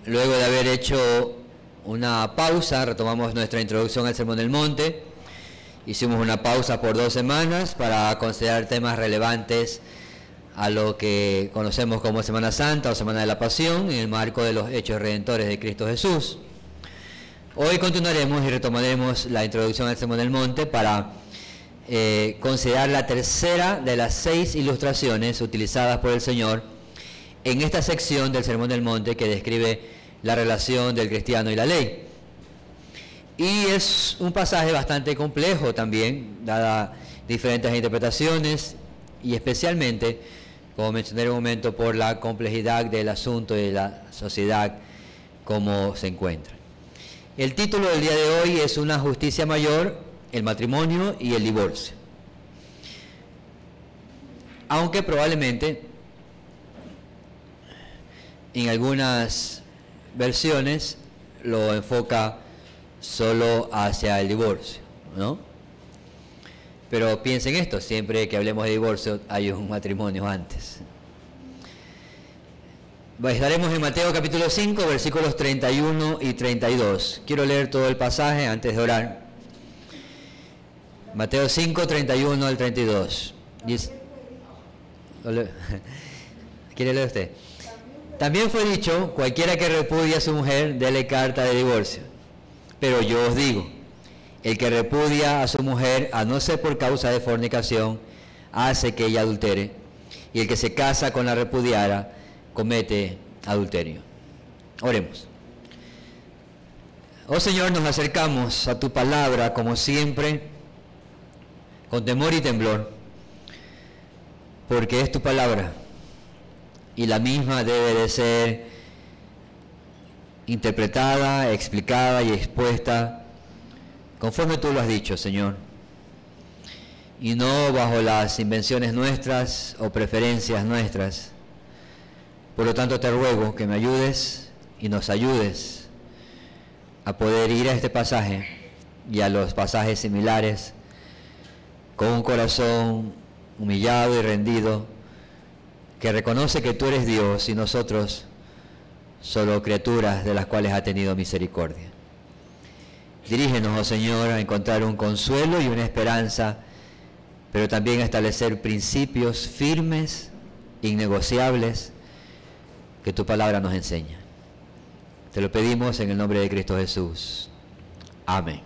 Luego de haber hecho una pausa, retomamos nuestra introducción al Sermón del Monte. Hicimos una pausa por 2 semanas para considerar temas relevantes a lo que conocemos como Semana Santa o Semana de la Pasión, en el marco de los hechos redentores de Cristo Jesús. Hoy continuaremos y retomaremos la introducción al Sermón del Monte para considerar la tercera de las 6 ilustraciones utilizadas por el Señor en esta sección del Sermón del Monte que describe la relación del cristiano y la ley. Y es un pasaje bastante complejo también, dada diferentes interpretaciones y especialmente, como mencioné en un momento, por la complejidad del asunto y de la sociedad como se encuentra. El título del día de hoy es Una justicia mayor, el matrimonio y el divorcio. Aunque probablemente en algunas versiones lo enfoca solo hacia el divorcio, ¿no? Pero piensen esto, siempre que hablemos de divorcio hay un matrimonio antes. Estaremos en Mateo capítulo 5, versículos 31 y 32. Quiero leer todo el pasaje antes de orar. Mateo 5, 31 al 32. ¿Quiere leer usted? También fue dicho, cualquiera que repudie a su mujer, dele carta de divorcio. Pero yo os digo, el que repudia a su mujer, a no ser por causa de fornicación, hace que ella adultere. Y el que se casa con la repudiada, comete adulterio. Oremos. Oh Señor, nos acercamos a tu palabra, como siempre, con temor y temblor, porque es tu palabra, y la misma debe de ser interpretada, explicada y expuesta conforme tú lo has dicho, Señor, y no bajo las invenciones nuestras o preferencias nuestras. Por lo tanto, te ruego que me ayudes y nos ayudes a poder ir a este pasaje y a los pasajes similares con un corazón humillado y rendido, que reconoce que tú eres Dios y nosotros solo criaturas de las cuales ha tenido misericordia. Dirígenos, oh Señor, a encontrar un consuelo y una esperanza, pero también a establecer principios firmes, innegociables, que tu palabra nos enseña. Te lo pedimos en el nombre de Cristo Jesús. Amén.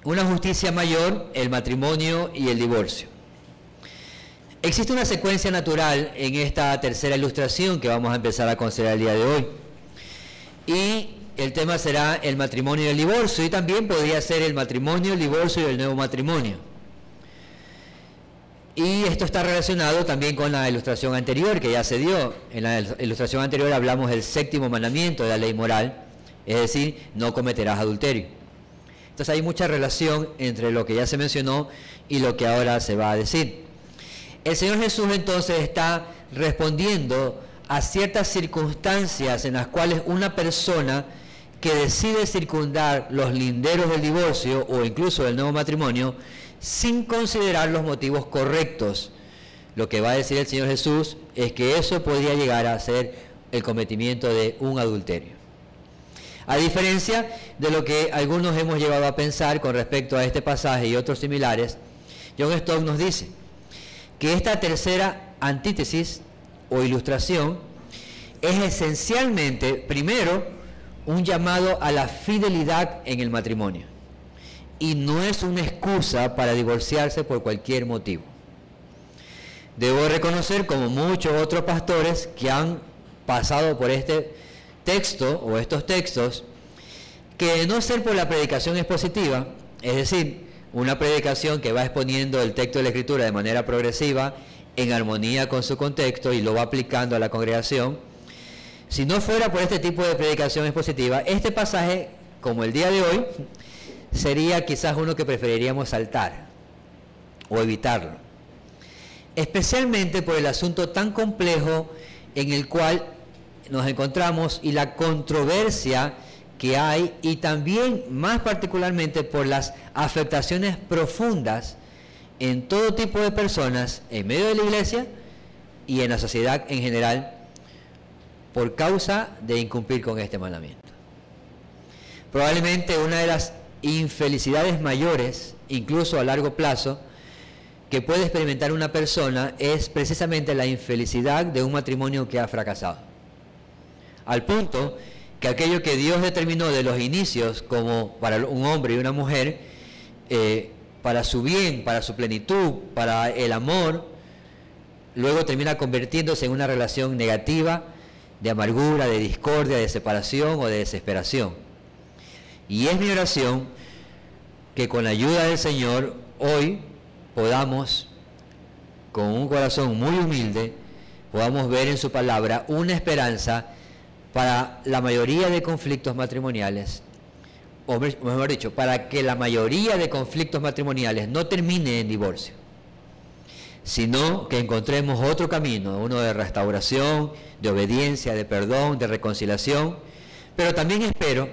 Una justicia mayor, el matrimonio y el divorcio. Existe una secuencia natural en esta tercera ilustración que vamos a empezar a considerar el día de hoy. Y el tema será el matrimonio y el divorcio, y también podría ser el matrimonio, el divorcio y el nuevo matrimonio. Y esto está relacionado también con la ilustración anterior que ya se dio. En la ilustración anterior hablamos del 7º mandamiento de la ley moral, es decir, no cometerás adulterio. Entonces hay mucha relación entre lo que ya se mencionó y lo que ahora se va a decir. El Señor Jesús entonces está respondiendo a ciertas circunstancias en las cuales una persona que decide circundar los linderos del divorcio o incluso del nuevo matrimonio sin considerar los motivos correctos. Lo que va a decir el Señor Jesús es que eso podría llegar a ser el cometimiento de un adulterio. A diferencia de lo que algunos hemos llegado a pensar con respecto a este pasaje y otros similares, John Stott nos dice que esta tercera antítesis o ilustración es esencialmente, primero, un llamado a la fidelidad en el matrimonio, y no es una excusa para divorciarse por cualquier motivo. Debo reconocer, como muchos otros pastores que han pasado por este texto o estos textos, que de no ser por la predicación expositiva, es decir, una predicación que va exponiendo el texto de la Escritura de manera progresiva, en armonía con su contexto y lo va aplicando a la congregación, si no fuera por este tipo de predicación expositiva, este pasaje, como el día de hoy, sería quizás uno que preferiríamos saltar o evitarlo, especialmente por el asunto tan complejo en el cual nos encontramos y la controversia que hay, y también más particularmente por las afectaciones profundas en todo tipo de personas en medio de la iglesia y en la sociedad en general por causa de incumplir con este mandamiento. Probablemente una de las infelicidades mayores, incluso a largo plazo, que puede experimentar una persona es precisamente la infelicidad de un matrimonio que ha fracasado. Al punto que aquello que Dios determinó de los inicios como para un hombre y una mujer, para su bien, para su plenitud, para el amor, luego termina convirtiéndose en una relación negativa, de amargura, de discordia, de separación o de desesperación. Y es mi oración que con la ayuda del Señor hoy podamos, con un corazón muy humilde, podamos ver en su palabra una esperanza para la mayoría de conflictos matrimoniales, o mejor dicho, para que la mayoría de conflictos matrimoniales no termine en divorcio, sino que encontremos otro camino, uno de restauración, de obediencia, de perdón, de reconciliación. Pero también espero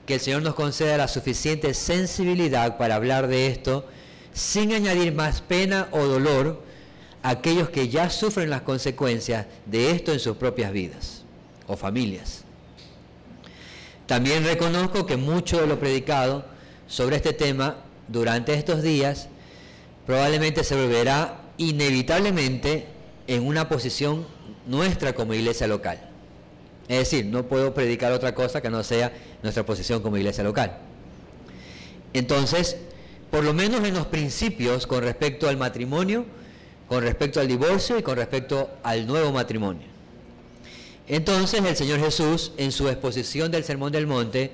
que el Señor nos conceda la suficiente sensibilidad para hablar de esto sin añadir más pena o dolor a aquellos que ya sufren las consecuencias de esto en sus propias vidas o familias. También reconozco que mucho de lo predicado sobre este tema durante estos días probablemente se volverá inevitablemente en una posición nuestra como iglesia local. Es decir, no puedo predicar otra cosa que no sea nuestra posición como iglesia local. Entonces, por lo menos en los principios con respecto al matrimonio, con respecto al divorcio y con respecto al nuevo matrimonio. Entonces el Señor Jesús, en su exposición del Sermón del Monte,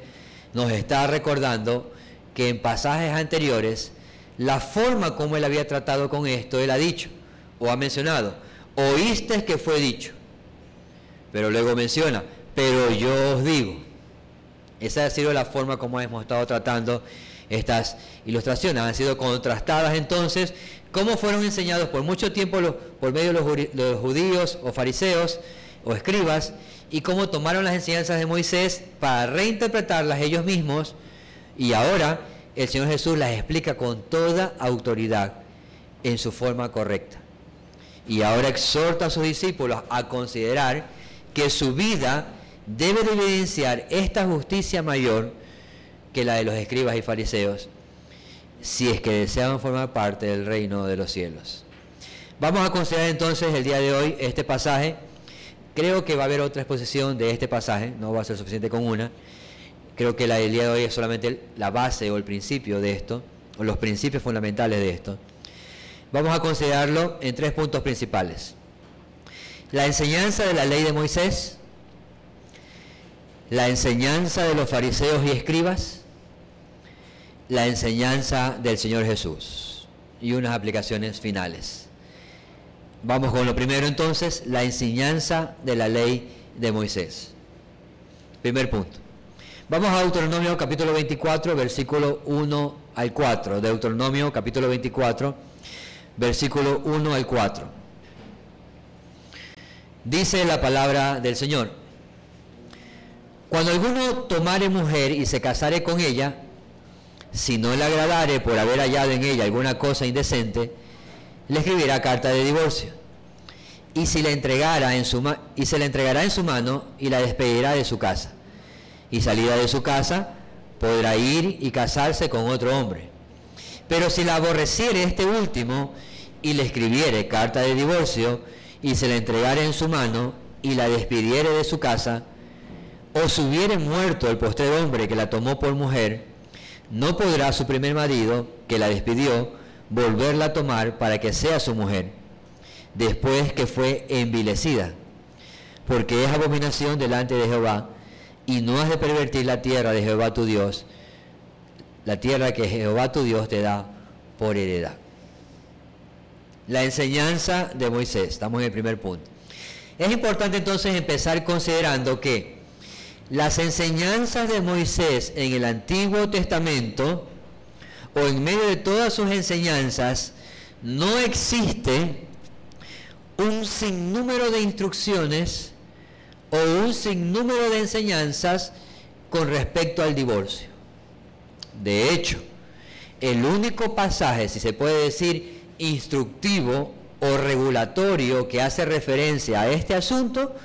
nos está recordando que en pasajes anteriores, la forma como Él había tratado con esto, Él ha dicho, o ha mencionado, oíste que fue dicho, pero luego menciona, pero yo os digo. Esa ha sido la forma como hemos estado tratando estas ilustraciones. Han sido contrastadas entonces, cómo fueron enseñados por mucho tiempo por medio de los judíos o fariseos o escribas, y cómo tomaron las enseñanzas de Moisés para reinterpretarlas ellos mismos, y ahora el Señor Jesús las explica con toda autoridad en su forma correcta. Y ahora exhorta a sus discípulos a considerar que su vida debe de evidenciar esta justicia mayor que la de los escribas y fariseos, si es que desean formar parte del reino de los cielos. Vamos a considerar entonces el día de hoy este pasaje. Creo que va a haber otra exposición de este pasaje, no va a ser suficiente con una. Creo que la del día de hoy es solamente la base o el principio de esto, o los principios fundamentales de esto. Vamos a considerarlo en 3 puntos principales. La enseñanza de la ley de Moisés, la enseñanza de los fariseos y escribas, la enseñanza del Señor Jesús y unas aplicaciones finales. Vamos con lo primero entonces, la enseñanza de la ley de Moisés. Primer punto. Vamos a Deuteronomio capítulo 24, versículo 1 al 4. Deuteronomio capítulo 24, versículo 1 al 4. Dice la palabra del Señor: cuando alguno tomare mujer y se casare con ella, si no le agradare por haber hallado en ella alguna cosa indecente, le escribirá carta de divorcio, y se la entregará en su mano y la despedirá de su casa, y salida de su casa podrá ir y casarse con otro hombre. Pero si la aborreciere este último y le escribiere carta de divorcio y se la entregare en su mano y la despidiere de su casa, o si hubiere muerto el postrer hombre que la tomó por mujer, no podrá su primer marido, que la despidió, volverla a tomar para que sea su mujer, después que fue envilecida, porque es abominación delante de Jehová, y no has de pervertir la tierra de Jehová tu Dios, la tierra que Jehová tu Dios te da por heredad. La enseñanza de Moisés, estamos en el primer punto. Es importante entonces empezar considerando que las enseñanzas de Moisés en el Antiguo Testamento, o en medio de todas sus enseñanzas, no existe un sinnúmero de instrucciones o un sinnúmero de enseñanzas con respecto al divorcio. De hecho, el único pasaje, si se puede decir, instructivo o regulatorio que hace referencia a este asunto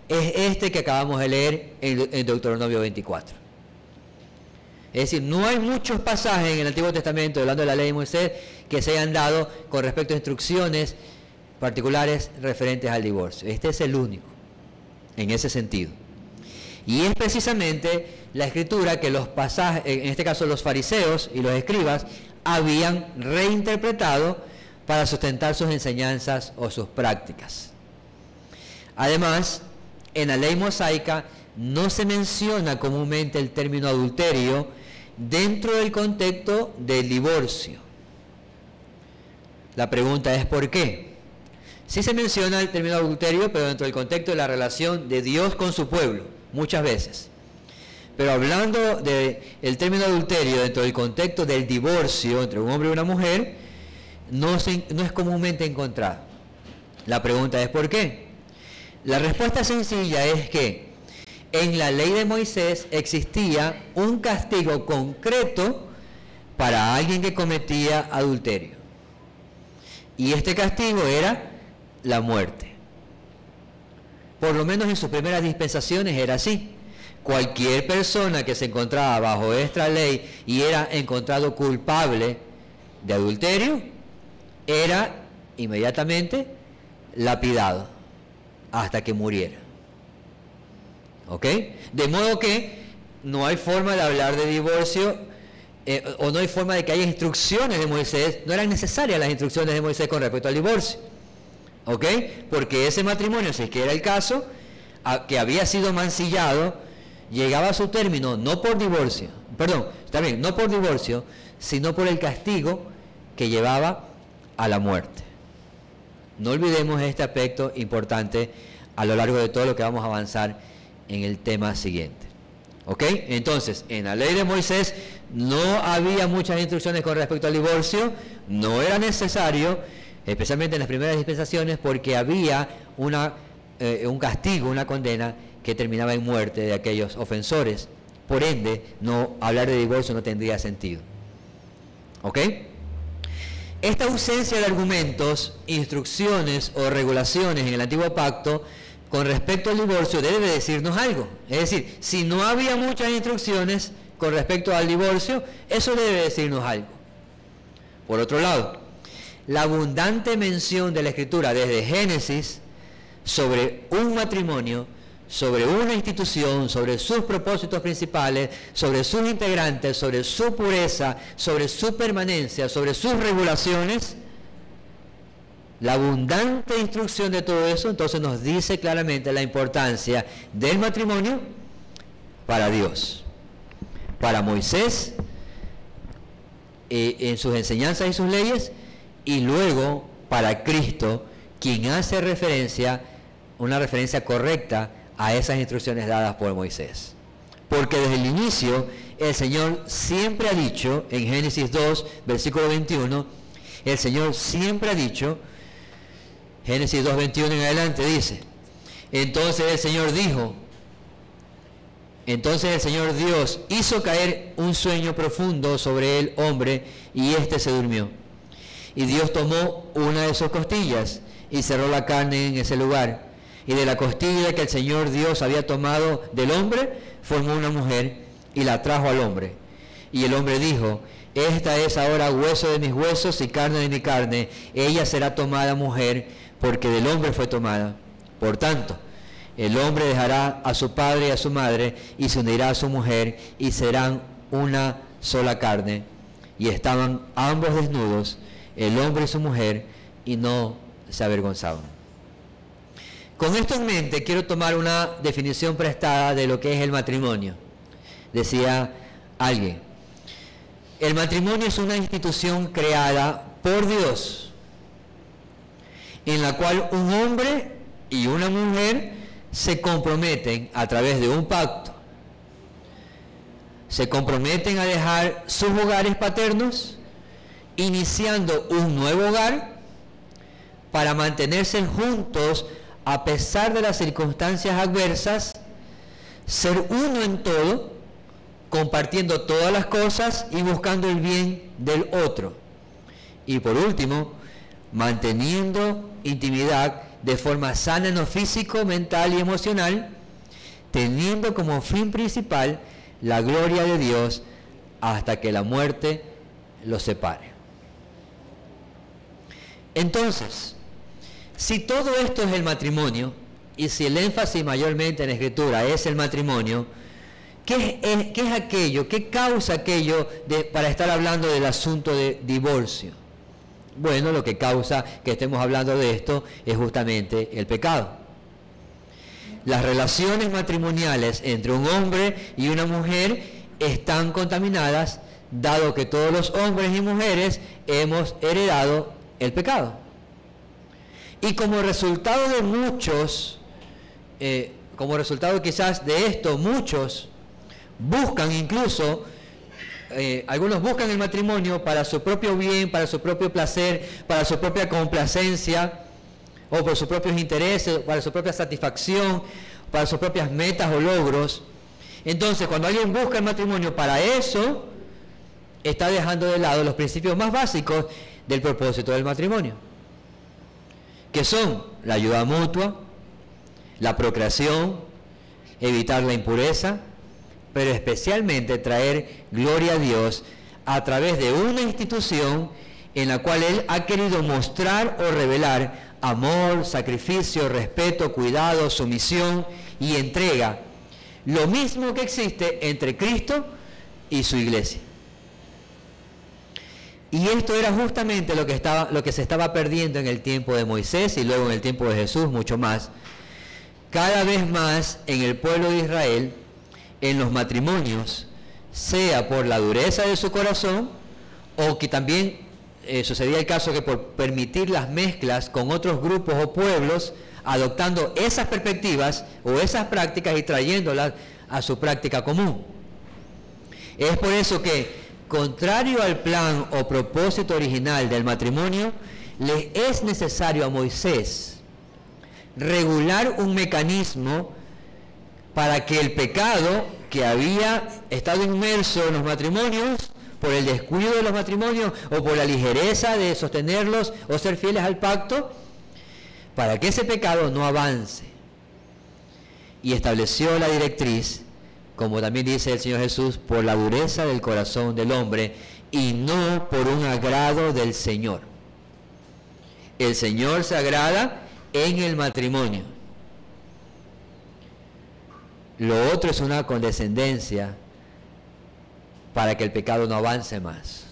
es este que acabamos de leer en Deuteronomio 24. Es decir, no hay muchos pasajes en el Antiguo Testamento, hablando de la ley de Moisés, que se hayan dado con respecto a instrucciones particulares referentes al divorcio. Este es el único, en ese sentido. Y es precisamente la escritura que los pasajes, en este caso los fariseos y los escribas, habían reinterpretado para sustentar sus enseñanzas o sus prácticas. Además, en la ley mosaica no se menciona comúnmente el término adulterio dentro del contexto del divorcio. La pregunta es ¿por qué? Sí se menciona el término adulterio, pero dentro del contexto de la relación de Dios con su pueblo, muchas veces. Pero hablando del término adulterio dentro del contexto del divorcio entre un hombre y una mujer, no es comúnmente encontrado. La pregunta es ¿por qué? La respuesta sencilla es que en la ley de Moisés existía un castigo concreto para alguien que cometía adulterio. Y este castigo era la muerte. Por lo menos en sus primeras dispensaciones era así. Cualquier persona que se encontraba bajo esta ley y era encontrado culpable de adulterio, era inmediatamente lapidado hasta que muriera. ¿Ok? De modo que no hay forma de hablar de divorcio, o no hay forma de que haya instrucciones de Moisés, no eran necesarias las instrucciones de Moisés con respecto al divorcio. ¿Ok? Porque ese matrimonio, si es que era el caso, que había sido mancillado, llegaba a su término no por divorcio, no por divorcio, sino por el castigo que llevaba a la muerte. No olvidemos este aspecto importante a lo largo de todo lo que vamos a avanzar en el tema siguiente. ¿Ok? Entonces, en la ley de Moisés no había muchas instrucciones con respecto al divorcio, no era necesario, especialmente en las primeras dispensaciones, porque había un castigo, una condena que terminaba en muerte de aquellos ofensores. Por ende, hablar de divorcio no tendría sentido. ¿Ok? Esta ausencia de argumentos, instrucciones o regulaciones en el Antiguo Pacto con respecto al divorcio debe decirnos algo. Es decir, si no había muchas instrucciones con respecto al divorcio, eso debe decirnos algo. Por otro lado, la abundante mención de la Escritura desde Génesis sobre un matrimonio, sobre una institución, sobre sus propósitos principales, sobre sus integrantes, sobre su pureza, sobre su permanencia, sobre sus regulaciones, la abundante instrucción de todo eso, entonces nos dice claramente la importancia del matrimonio para Dios, para Moisés, en sus enseñanzas y sus leyes, y luego para Cristo, quien hace una referencia correcta a esas instrucciones dadas por Moisés. Porque desde el inicio el Señor siempre ha dicho, en Génesis 2, versículo 21, el Señor siempre ha dicho, Génesis 2, 21 en adelante dice, entonces el Señor Dios hizo caer un sueño profundo sobre el hombre y éste se durmió. Y Dios tomó una de sus costillas y cerró la carne en ese lugar. Y de la costilla que el Señor Dios había tomado del hombre, formó una mujer y la trajo al hombre. Y el hombre dijo, esta es ahora hueso de mis huesos y carne de mi carne. Ella será tomada mujer, porque del hombre fue tomada. Por tanto, el hombre dejará a su padre y a su madre, y se unirá a su mujer, y serán una sola carne. Y estaban ambos desnudos, el hombre y su mujer, y no se avergonzaban. Con esto en mente, quiero tomar una definición prestada de lo que es el matrimonio. Decía alguien, el matrimonio es una institución creada por Dios, en la cual un hombre y una mujer se comprometen a través de un pacto. Se comprometen a dejar sus hogares paternos, iniciando un nuevo hogar, para mantenerse juntos a pesar de las circunstancias adversas, ser uno en todo, compartiendo todas las cosas y buscando el bien del otro. Y por último, manteniendo intimidad de forma sana en lo físico, mental y emocional, teniendo como fin principal la gloria de Dios hasta que la muerte los separe. Entonces, si todo esto es el matrimonio, y si el énfasis mayormente en la Escritura es el matrimonio, ¿qué es aquello? ¿Qué causa aquello para estar hablando del asunto de divorcio? Bueno, lo que causa que estemos hablando de esto es justamente el pecado. Las relaciones matrimoniales entre un hombre y una mujer están contaminadas, dado que todos los hombres y mujeres hemos heredado el pecado. Y como resultado de muchos, como resultado quizás de esto, muchos buscan incluso, algunos buscan el matrimonio para su propio bien, para su propio placer, para su propia complacencia, o por sus propios intereses, para su propia satisfacción, para sus propias metas o logros. Entonces, cuando alguien busca el matrimonio para eso, está dejando de lado los principios más básicos del propósito del matrimonio, que son la ayuda mutua, la procreación, evitar la impureza, pero especialmente traer gloria a Dios a través de una institución en la cual Él ha querido mostrar o revelar amor, sacrificio, respeto, cuidado, sumisión y entrega. Lo mismo que existe entre Cristo y su iglesia. Y esto era justamente lo que se estaba perdiendo en el tiempo de Moisés y luego en el tiempo de Jesús, mucho más. Cada vez más en el pueblo de Israel, en los matrimonios, sea por la dureza de su corazón, o que también sucedía el caso que por permitir las mezclas con otros grupos o pueblos, adoptando esas perspectivas o esas prácticas y trayéndolas a su práctica común. Es por eso que, contrario al plan o propósito original del matrimonio, le es necesario a Moisés regular un mecanismo para que el pecado que había estado inmerso en los matrimonios, por el descuido de los matrimonios o por la ligereza de sostenerlos o ser fieles al pacto, para que ese pecado no avance. Y estableció la directriz, como también dice el Señor Jesús, por la dureza del corazón del hombre y no por un agrado del Señor. El Señor se agrada en el matrimonio. Lo otro es una condescendencia para que el pecado no avance más.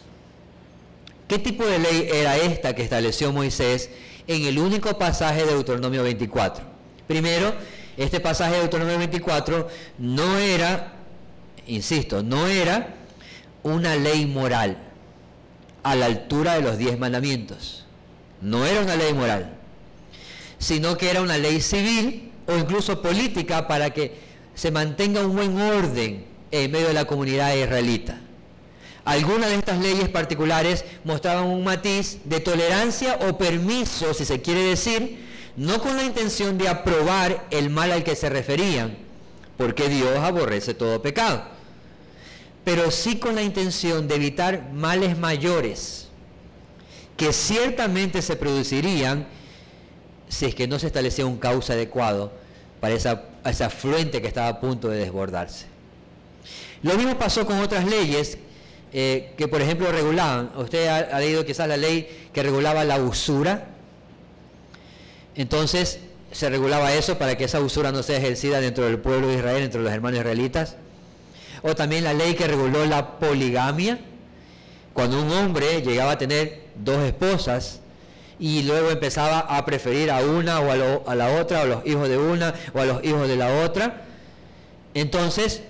¿Qué tipo de ley era esta que estableció Moisés en el único pasaje de Deuteronomio 24? Primero, este pasaje de Deuteronomio 24 no era, insisto, no era una ley moral a la altura de los 10 mandamientos. No era una ley moral, sino que era una ley civil o incluso política para que se mantenga un buen orden en medio de la comunidad israelita. Algunas de estas leyes particulares mostraban un matiz de tolerancia o permiso, si se quiere decir, no con la intención de aprobar el mal al que se referían, porque Dios aborrece todo pecado, pero sí con la intención de evitar males mayores, que ciertamente se producirían si es que no se establecía un cauce adecuado para ese afluente que estaba a punto de desbordarse. Lo mismo pasó con otras leyes que, por ejemplo, regulaban. Usted ha leído quizás la ley que regulaba la usura. Entonces, se regulaba eso para que esa usura no sea ejercida dentro del pueblo de Israel, entre los hermanos israelitas. O también la ley que reguló la poligamia, cuando un hombre llegaba a tener 2 esposas y luego empezaba a preferir a una o a la otra, o a los hijos de una o a los hijos de la otra. Entonces,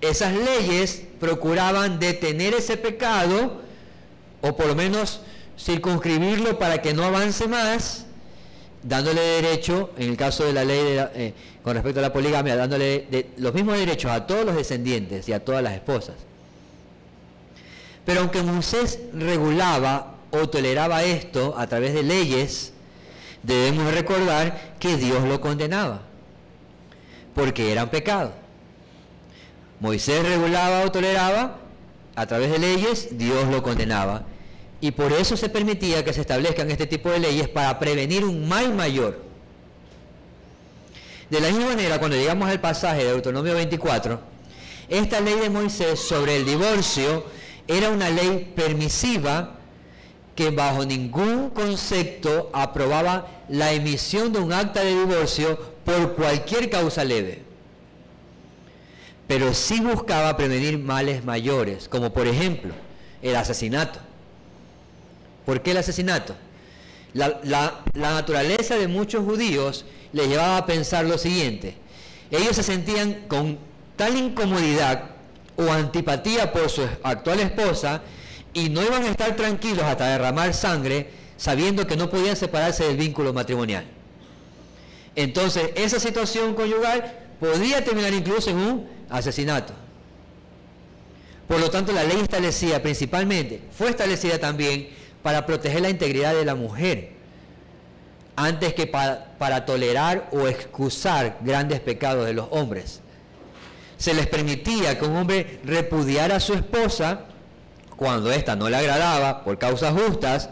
esas leyes procuraban detener ese pecado, o por lo menos circunscribirlo para que no avance más, dándole derecho, en el caso de la ley con respecto a la poligamia, dándole los mismos derechos a todos los descendientes y a todas las esposas. Pero aunque Moisés regulaba o toleraba esto a través de leyes, debemos recordar que Dios lo condenaba, porque eran pecado. Moisés regulaba o toleraba a través de leyes, Dios lo condenaba. Y por eso se permitía que se establezcan este tipo de leyes para prevenir un mal mayor. De la misma manera, cuando llegamos al pasaje de Deuteronomio 24, esta ley de Moisés sobre el divorcio era una ley permisiva que bajo ningún concepto aprobaba la emisión de un acta de divorcio por cualquier causa leve. Pero sí buscaba prevenir males mayores, como por ejemplo el asesinato. ¿Por qué el asesinato? La naturaleza de muchos judíos les llevaba a pensar lo siguiente: ellos se sentían con tal incomodidad o antipatía por su actual esposa y no iban a estar tranquilos hasta derramar sangre, sabiendo que no podían separarse del vínculo matrimonial. Entonces, esa situación conyugal podría terminar incluso en un asesinato. Por lo tanto, la ley establecida principalmente, fue establecida también para proteger la integridad de la mujer, antes que para tolerar o excusar grandes pecados de los hombres. Se les permitía que un hombre repudiara a su esposa cuando ésta no le agradaba por causas justas,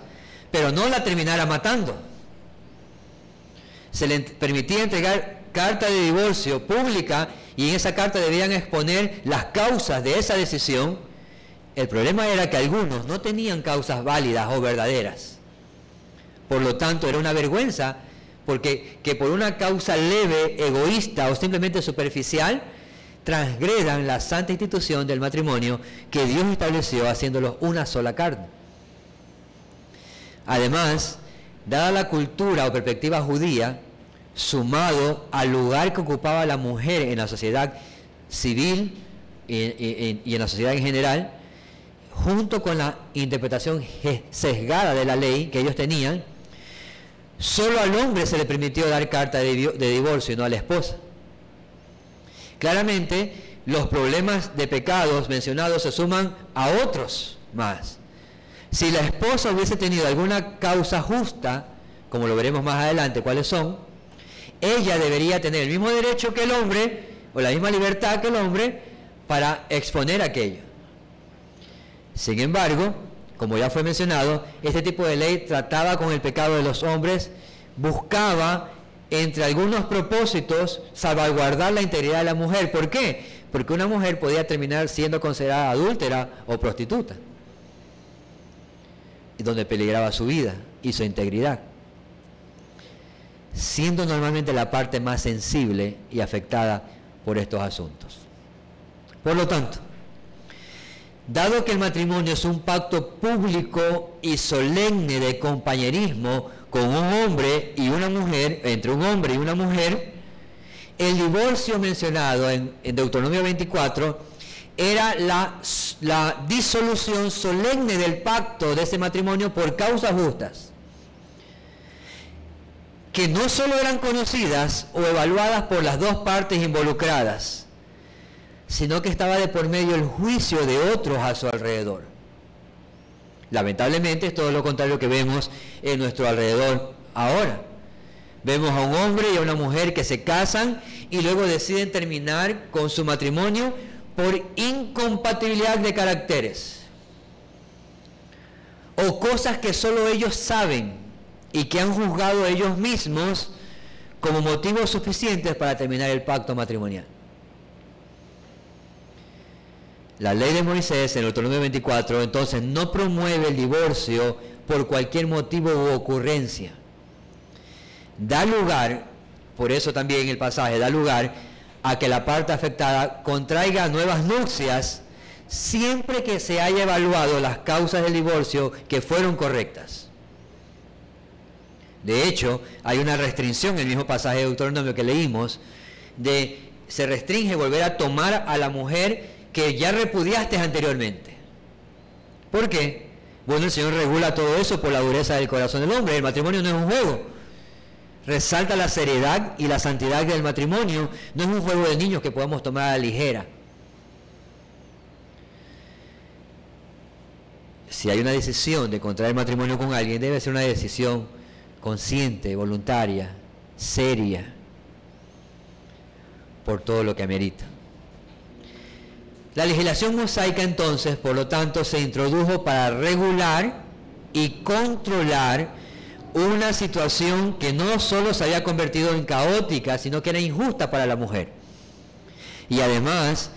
pero no la terminara matando. Se le permitía entregar carta de divorcio pública y en esa carta debían exponer las causas de esa decisión. El problema era que algunos no tenían causas válidas o verdaderas. Por lo tanto, era una vergüenza porque que por una causa leve, egoísta o simplemente superficial transgredan la santa institución del matrimonio que Dios estableció haciéndolos una sola carne. Además, dada la cultura o perspectiva judía, sumado al lugar que ocupaba la mujer en la sociedad civil y en la sociedad en general, junto con la interpretación sesgada de la ley que ellos tenían, solo al hombre se le permitió dar carta de divorcio y no a la esposa. Claramente, los problemas de pecados mencionados se suman a otros más. Si la esposa hubiese tenido alguna causa justa, como lo veremos más adelante cuáles son, ella debería tener el mismo derecho que el hombre, o la misma libertad que el hombre, para exponer aquello. Sin embargo, como ya fue mencionado, este tipo de ley trataba con el pecado de los hombres, buscaba, entre algunos propósitos, salvaguardar la integridad de la mujer. ¿Por qué? Porque una mujer podía terminar siendo considerada adúltera o prostituta, donde peligraba su vida y su integridad, siendo normalmente la parte más sensible y afectada por estos asuntos. Por lo tanto, dado que el matrimonio es un pacto público y solemne de compañerismo con un hombre y una mujer, entre un hombre y una mujer, el divorcio mencionado en Deuteronomio 24 era la disolución solemne del pacto de ese matrimonio por causas justas, que no solo eran conocidas o evaluadas por las dos partes involucradas, sino que estaba de por medio el juicio de otros a su alrededor. Lamentablemente es todo lo contrario que vemos en nuestro alrededor ahora. Vemos a un hombre y a una mujer que se casan y luego deciden terminar con su matrimonio por incompatibilidad de caracteres o cosas que solo ellos saben y que han juzgado ellos mismos como motivos suficientes para terminar el pacto matrimonial. La ley de Moisés en Deuteronomio 24 entonces no promueve el divorcio por cualquier motivo u ocurrencia. Da lugar, por eso también el pasaje da lugar a que la parte afectada contraiga nuevas nupcias siempre que se haya evaluado las causas del divorcio que fueron correctas. De hecho, hay una restricción en el mismo pasaje de Deuteronomio que leímos, se restringe volver a tomar a la mujer que ya repudiaste anteriormente. ¿Por qué? Bueno, el Señor regula todo eso por la dureza del corazón del hombre. El matrimonio no es un juego. Resalta la seriedad y la santidad del matrimonio. No es un juego de niños que podamos tomar a la ligera. Si hay una decisión de contraer matrimonio con alguien, debe ser una decisión consciente, voluntaria, seria, por todo lo que amerita. La legislación mosaica entonces, por lo tanto, se introdujo para regular y controlar una situación que no solo se había convertido en caótica, sino que era injusta para la mujer. Y además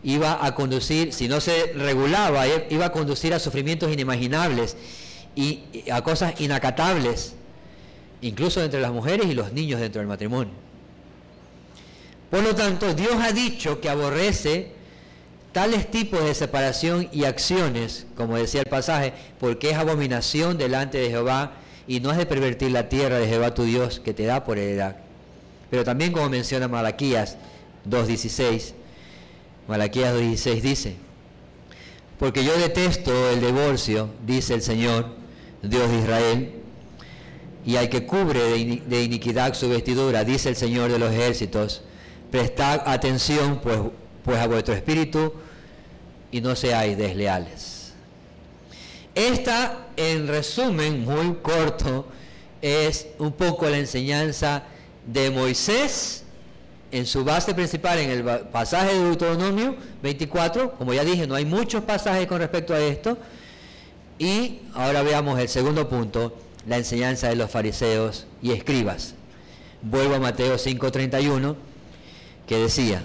iba a conducir, si no se regulaba, iba a conducir a sufrimientos inimaginables y a cosas inacatables, incluso entre las mujeres y los niños dentro del matrimonio. Por lo tanto, Dios ha dicho que aborrece tales tipos de separación y acciones, como decía el pasaje, porque es abominación delante de Jehová y no es de pervertir la tierra de Jehová tu Dios que te da por heredad. Pero también, como menciona Malaquías 2.16, Malaquías 2.16 dice: porque yo detesto el divorcio, dice el Señor, Dios de Israel, y al que cubre de iniquidad su vestidura, dice el Señor de los ejércitos, prestad atención pues a vuestro espíritu y no seáis desleales. Esta, en resumen muy corto, es un poco la enseñanza de Moisés en su base principal, en el pasaje de Deuteronomio 24. Como ya dije, no hay muchos pasajes con respecto a esto. Y ahora veamos el segundo punto, la enseñanza de los fariseos y escribas. Vuelvo a Mateo 5:31, que decía: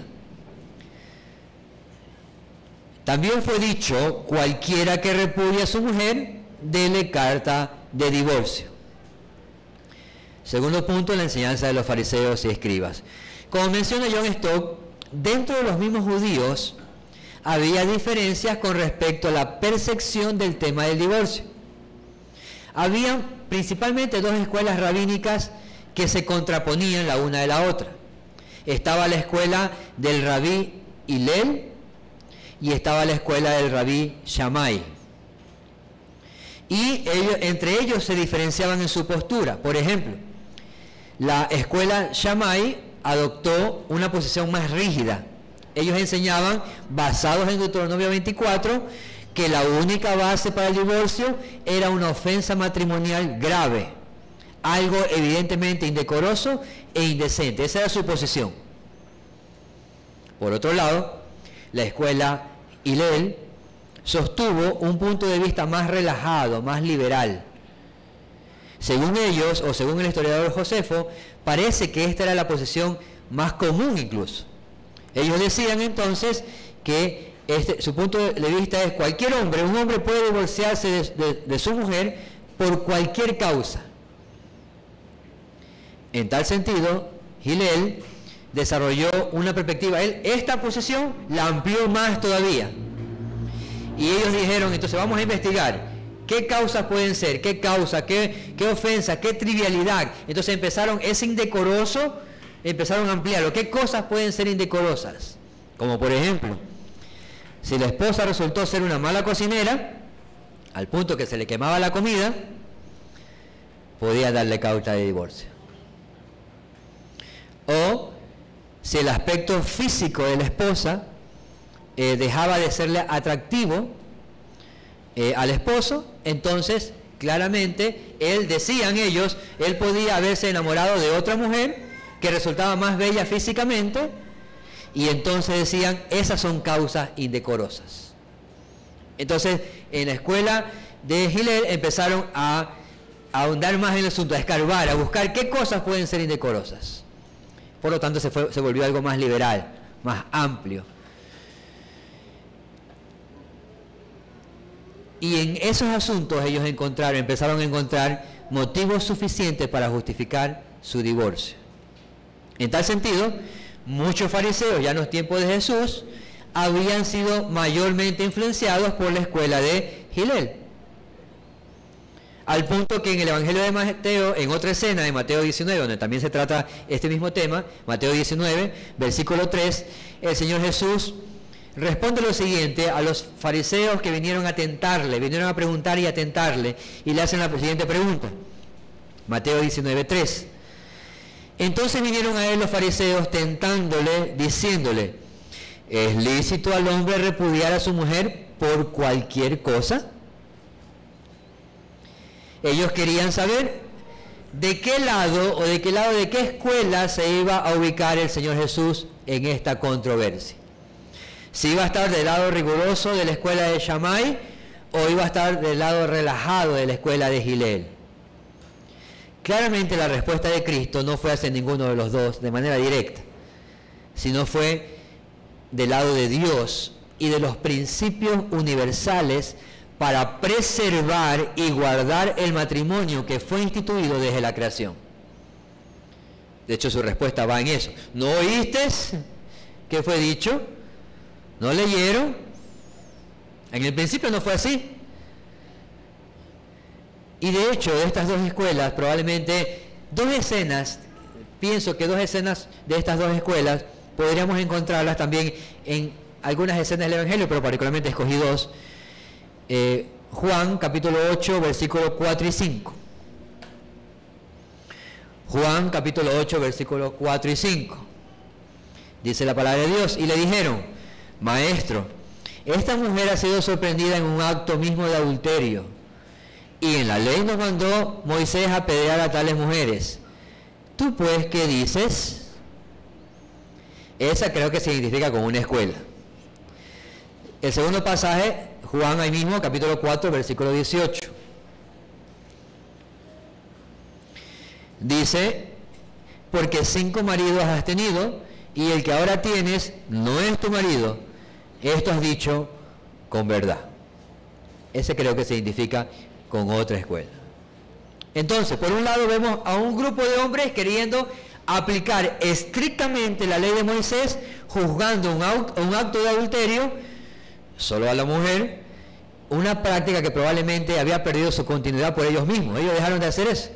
también fue dicho, cualquiera que repudie a su mujer, dele carta de divorcio. Segundo punto, la enseñanza de los fariseos y escribas. Como menciona John Stott, dentro de los mismos judíos había diferencias con respecto a la percepción del tema del divorcio. Había principalmente dos escuelas rabínicas que se contraponían la una de la otra. Estaba la escuela del rabí Hillel y estaba la escuela del rabí Shammai. Y entre ellos se diferenciaban en su postura. Por ejemplo, la escuela Shammai adoptó una posición más rígida. Ellos enseñaban, basados en Deuteronomio 24, que la única base para el divorcio era una ofensa matrimonial grave, algo evidentemente indecoroso e indecente. Esa era su posición. Por otro lado, la escuela Hillel sostuvo un punto de vista más relajado, más liberal. Según ellos, o según el historiador Josefo, parece que esta era la posición más común incluso. Ellos decían entonces que su punto de vista es: cualquier hombre, un hombre puede divorciarse de su mujer por cualquier causa. En tal sentido, Hillel desarrolló una perspectiva. Él esta posición la amplió más todavía. Y ellos dijeron, entonces vamos a investigar qué causas pueden ser, qué causa, qué ofensa, qué trivialidad. Entonces empezaron ese indecoroso, empezaron a ampliarlo. ¿Qué cosas pueden ser indecorosas? Como por ejemplo, si la esposa resultó ser una mala cocinera, al punto que se le quemaba la comida, podía darle causa de divorcio. O si el aspecto físico de la esposa dejaba de serle atractivo al esposo, entonces claramente decían ellos, él podía haberse enamorado de otra mujer que resultaba más bella físicamente, y entonces decían, esas son causas indecorosas. Entonces, en la escuela de Hillel empezaron a ahondar más en el asunto, a escarbar, a buscar qué cosas pueden ser indecorosas. Por lo tanto, se volvió algo más liberal, más amplio. Y en esos asuntos ellos empezaron a encontrar motivos suficientes para justificar su divorcio. En tal sentido, muchos fariseos ya en los tiempos de Jesús habían sido mayormente influenciados por la escuela de Hillel. Al punto que en el Evangelio de Mateo, en otra escena de Mateo 19, donde también se trata este mismo tema, Mateo 19, versículo 3, el Señor Jesús responde lo siguiente a los fariseos que vinieron a tentarle, vinieron a preguntar y a tentarle, y le hacen la siguiente pregunta. Mateo 19, 3. Entonces vinieron a él los fariseos tentándole, diciéndole, ¿es lícito al hombre repudiar a su mujer por cualquier cosa? Ellos querían saber de qué lado o de qué escuela se iba a ubicar el Señor Jesús en esta controversia. Si iba a estar del lado riguroso de la escuela de Shammai o iba a estar del lado relajado de la escuela de Hillel? Claramente la respuesta de Cristo no fue hacia ninguno de los dos de manera directa, sino fue del lado de Dios y de los principios universales para preservar y guardar el matrimonio que fue instituido desde la creación. De hecho, su respuesta va en eso. ¿No oíste qué fue dicho? ¿No leyeron? En el principio no fue así. Y de hecho, de estas dos escuelas, probablemente dos escenas, pienso que dos escenas de estas dos escuelas podríamos encontrarlas también en algunas escenas del Evangelio, pero particularmente escogí dos. Juan capítulo 8, versículos 4 y 5. Juan capítulo 8, versículos 4 y 5. Dice la palabra de Dios, y le dijeron: Maestro, esta mujer ha sido sorprendida en un acto mismo de adulterio, y en la ley nos mandó Moisés a apedrear a tales mujeres. ¿Tú pues qué dices? Esa creo que se identifica con una escuela. El segundo pasaje, Juan ahí mismo, capítulo 4, versículo 18. Dice: porque 5 maridos has tenido, y el que ahora tienes no es tu marido. Esto has dicho con verdad. Ese creo que se identifica con otra escuela. Entonces, por un lado vemos a un grupo de hombres queriendo aplicar estrictamente la ley de Moisés, juzgando un acto de adulterio solo a la mujer, una práctica que probablemente había perdido su continuidad por ellos mismos. Ellos dejaron de hacer eso.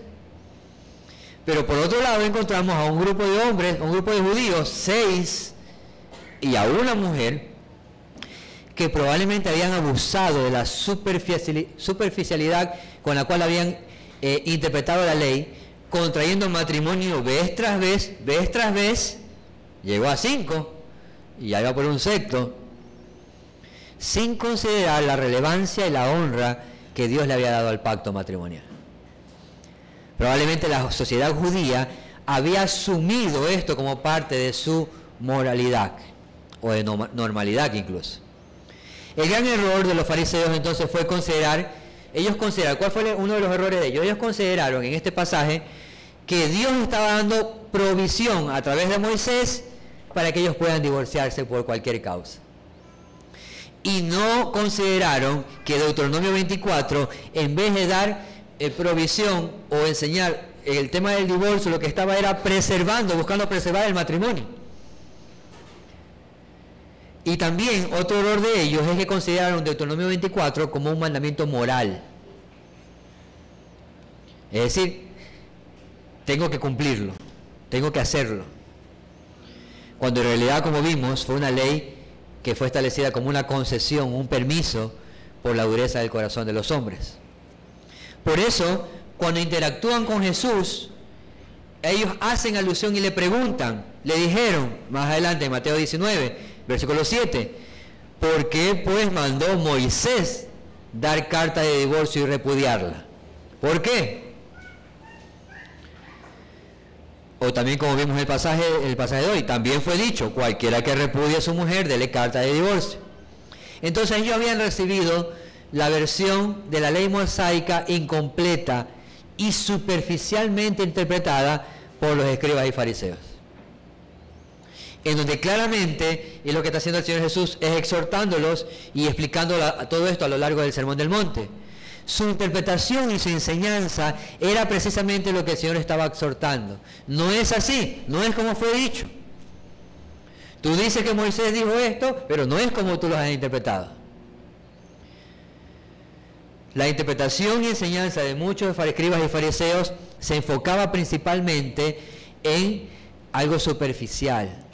Pero por otro lado encontramos a un grupo de hombres, un grupo de judíos, 6, y a una mujer, que probablemente habían abusado de la superficialidad con la cual habían interpretado la ley, contrayendo matrimonio vez tras vez, llegó a 5, y ya iba por un sexto, sin considerar la relevancia y la honra que Dios le había dado al pacto matrimonial. Probablemente la sociedad judía había asumido esto como parte de su moralidad, o de normalidad incluso. El gran error de los fariseos entonces fue ¿cuál fue uno de los errores de ellos? Ellos consideraron en este pasaje que Dios estaba dando provisión a través de Moisés para que ellos puedan divorciarse por cualquier causa. Y no consideraron que Deuteronomio 24, en vez de dar provisión o enseñar el tema del divorcio, lo que estaba era buscando preservar el matrimonio. Y también otro error de ellos es que consideraron Deuteronomio 24 como un mandamiento moral. Es decir, tengo que cumplirlo, tengo que hacerlo. Cuando en realidad, como vimos, fue una ley que fue establecida como una concesión, un permiso por la dureza del corazón de los hombres. Por eso, cuando interactúan con Jesús, ellos hacen alusión y le preguntan, le dijeron, más adelante en Mateo 19, versículo 7, ¿por qué pues mandó Moisés dar carta de divorcio y repudiarla? ¿Por qué? O también, como vimos el pasaje de hoy, también fue dicho, cualquiera que repudie a su mujer, dele carta de divorcio. Entonces ellos habían recibido la versión de la ley mosaica incompleta y superficialmente interpretada por los escribas y fariseos, en donde claramente, y lo que está haciendo el Señor Jesús es exhortándolos y explicando todo esto a lo largo del Sermón del Monte. Su interpretación y su enseñanza era precisamente lo que el Señor estaba exhortando. No es así, no es como fue dicho. Tú dices que Moisés dijo esto, pero no es como tú lo has interpretado. La interpretación y enseñanza de muchos escribas y fariseos se enfocaba principalmente en algo superficial.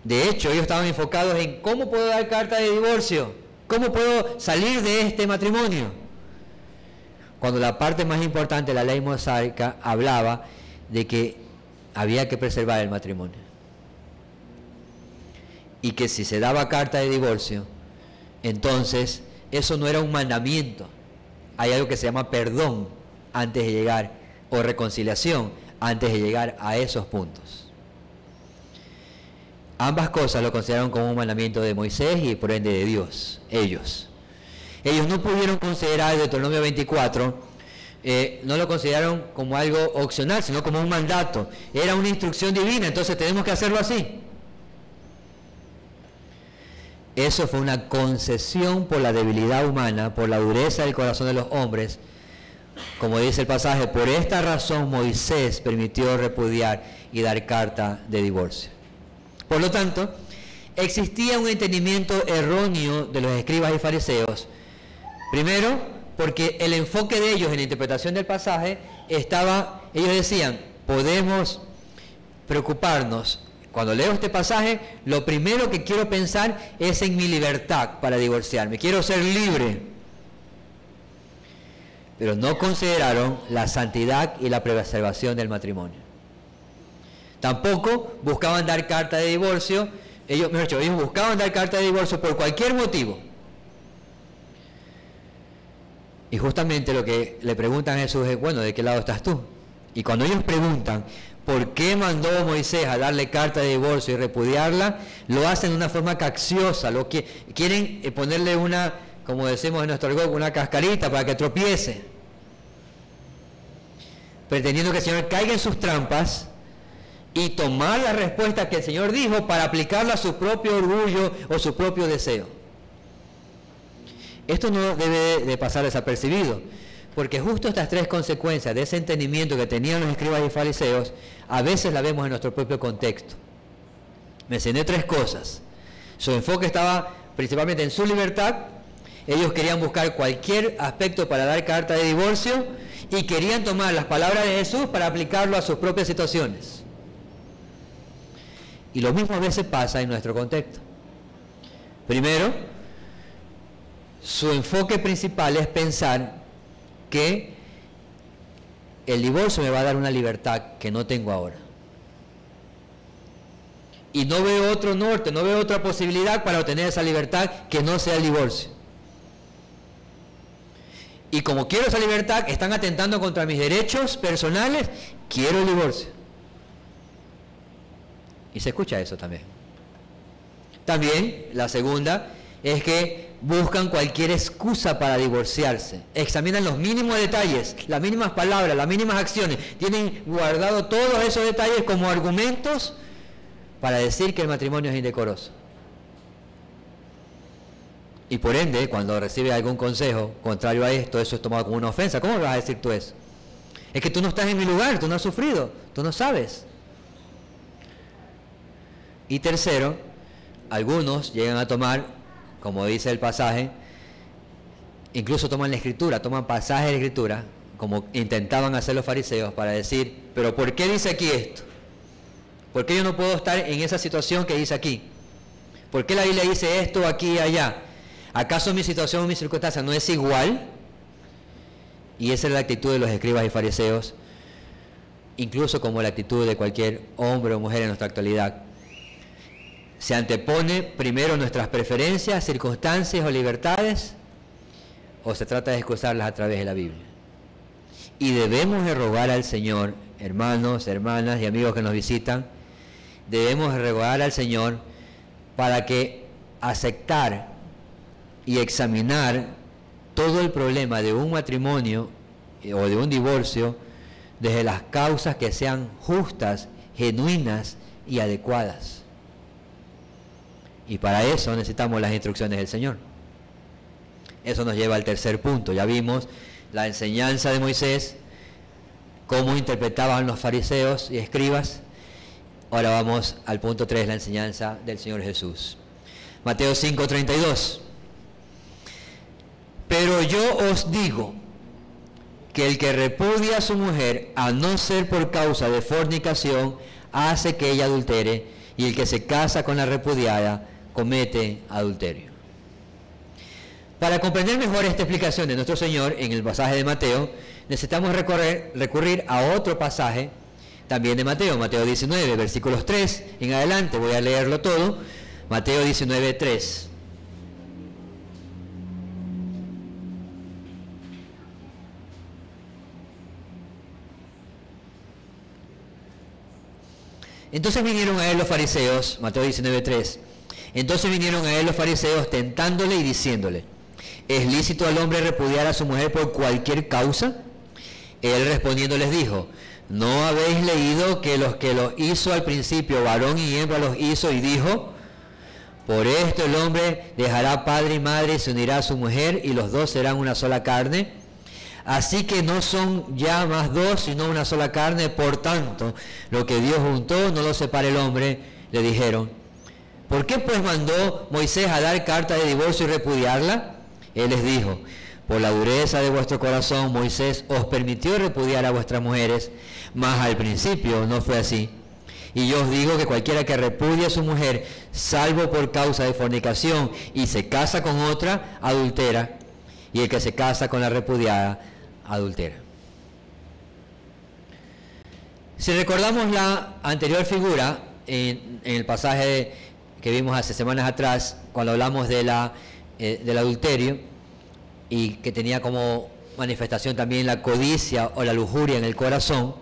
De hecho, ellos estaban enfocados en cómo puedo dar carta de divorcio, cómo puedo salir de este matrimonio. Cuando la parte más importante de la ley mosaica hablaba de que había que preservar el matrimonio. Y que si se daba carta de divorcio, entonces eso no era un mandamiento. Hay algo que se llama perdón antes de llegar, o reconciliación antes de llegar a esos puntos. Ambas cosas lo consideraron como un mandamiento de Moisés y por ende de Dios, ellos. ellos no pudieron considerar el Deuteronomio 24, no lo consideraron como algo opcional, sino como un mandato. Era una instrucción divina, entonces tenemos que hacerlo así. Eso fue una concesión por la debilidad humana, por la dureza del corazón de los hombres. Como dice el pasaje, por esta razón Moisés permitió repudiar y dar carta de divorcio. Por lo tanto, existía un entendimiento erróneo de los escribas y fariseos. Primero, porque el enfoque de ellos en la interpretación del pasaje ellos decían, podemos preocuparnos. Cuando leo este pasaje, lo primero que quiero pensar es en mi libertad para divorciarme. Quiero ser libre. Pero no consideraron la santidad y la preservación del matrimonio. Tampoco buscaban dar carta de divorcio. Ellos buscaban dar carta de divorcio por cualquier motivo. Y justamente lo que le preguntan a Jesús es, bueno, ¿de qué lado estás tú? Y cuando ellos preguntan, ¿por qué mandó Moisés a darle carta de divorcio y repudiarla? Lo hacen de una forma cacciosa, quieren ponerle una, como decimos en nuestro argot, una cascarita para que tropiece, pretendiendo que el Señor caiga en sus trampas y tomar la respuesta que el Señor dijo para aplicarla a su propio orgullo o su propio deseo. Esto no debe de pasar desapercibido, porque justo estas tres consecuencias de ese entendimiento que tenían los escribas y fariseos, a veces la vemos en nuestro propio contexto. Mencioné tres cosas. Su enfoque estaba principalmente en su libertad. Ellos querían buscar cualquier aspecto para dar carta de divorcio y querían tomar las palabras de Jesús para aplicarlo a sus propias situaciones. Y lo mismo a veces pasa en nuestro contexto. Primero, su enfoque principal es pensar que el divorcio me va a dar una libertad que no tengo ahora. Y no veo otro norte, no veo otra posibilidad para obtener esa libertad que no sea el divorcio. Y como quiero esa libertad, están atentando contra mis derechos personales, quiero el divorcio. Y se escucha eso también. También, la segunda, es que buscan cualquier excusa para divorciarse. Examinan los mínimos detalles, las mínimas palabras, las mínimas acciones. Tienen guardado todos esos detalles como argumentos para decir que el matrimonio es indecoroso. Y por ende, cuando recibe algún consejo contrario a esto, eso es tomado como una ofensa. ¿Cómo vas a decir tú eso? Es que tú no estás en mi lugar, tú no has sufrido, tú no sabes. Y tercero, algunos llegan a tomar, como dice el pasaje, incluso toman la escritura, toman pasajes de la escritura, como intentaban hacer los fariseos, para decir, pero ¿por qué dice aquí esto? ¿Por qué yo no puedo estar en esa situación que dice aquí? ¿Por qué la Biblia dice esto aquí y allá? ¿Acaso mi situación o mi circunstancia no es igual? Y esa es la actitud de los escribas y fariseos, incluso como la actitud de cualquier hombre o mujer en nuestra actualidad. Se antepone primero nuestras preferencias, circunstancias o libertades, o se trata de excusarlas a través de la Biblia. Y debemos de rogar al Señor, hermanos, hermanas y amigos que nos visitan, debemos de rogar al Señor para que aceptar y examinar todo el problema de un matrimonio o de un divorcio desde las causas que sean justas, genuinas y adecuadas. Y para eso necesitamos las instrucciones del Señor. Eso nos lleva al tercer punto. Ya vimos la enseñanza de Moisés, cómo interpretaban los fariseos y escribas. Ahora vamos al punto 3, la enseñanza del Señor Jesús. Mateo 5:32. Pero yo os digo que el que repudia a su mujer, a no ser por causa de fornicación, hace que ella adultere, y el que se casa con la repudiada comete adulterio. Para comprender mejor esta explicación de nuestro Señor en el pasaje de Mateo, necesitamos recurrir a otro pasaje también de Mateo, Mateo 19, versículos 3 en adelante. Voy a leerlo todo. Mateo 19, 3. Entonces vinieron a él los fariseos, Mateo 19, 3. Entonces vinieron a él los fariseos tentándole y diciéndole, ¿Es lícito al hombre repudiar a su mujer por cualquier causa? Él respondiendo les dijo, ¿no habéis leído que los hizo al principio, varón y hembra los hizo, y dijo, por esto el hombre dejará padre y madre y se unirá a su mujer, y los dos serán una sola carne? Así que no son ya más dos, sino una sola carne. Por tanto, lo que Dios juntó, no lo separe el hombre. Le dijeron, ¿por qué pues mandó Moisés a dar carta de divorcio y repudiarla? Él les dijo, por la dureza de vuestro corazón, Moisés os permitió repudiar a vuestras mujeres, mas al principio no fue así. Y yo os digo que cualquiera que repudie a su mujer, salvo por causa de fornicación, y se casa con otra, adultera, y el que se casa con la repudiada, adultera. Si recordamos la anterior figura, en el pasaje que vimos hace semanas atrás, cuando hablamos de del adulterio, y que tenía como manifestación también la codicia o la lujuria en el corazón,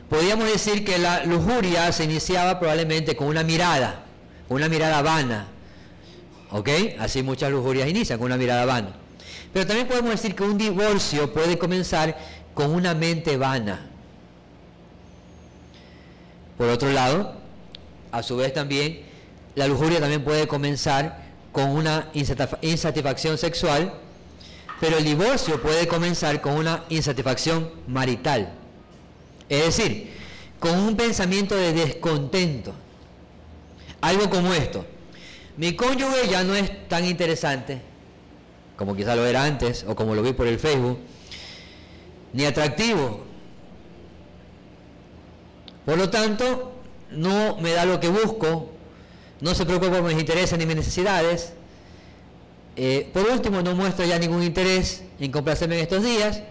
podríamos decir que la lujuria se iniciaba probablemente con una mirada vana, ¿ok? Así muchas lujurias inician con una mirada vana. Pero también podemos decir que un divorcio puede comenzar con una mente vana. Por otro lado, a su vez también, la lujuria también puede comenzar con una insatisfacción sexual, pero el divorcio puede comenzar con una insatisfacción marital. Es decir, con un pensamiento de descontento. Algo como esto: mi cónyuge ya no es tan interesante como quizá lo era antes, o como lo vi por el Facebook, ni atractivo. Por lo tanto, no me da lo que busco, no se preocupa por mis intereses ni mis necesidades. Por último, no muestro ya ningún interés en complacerme en estos días,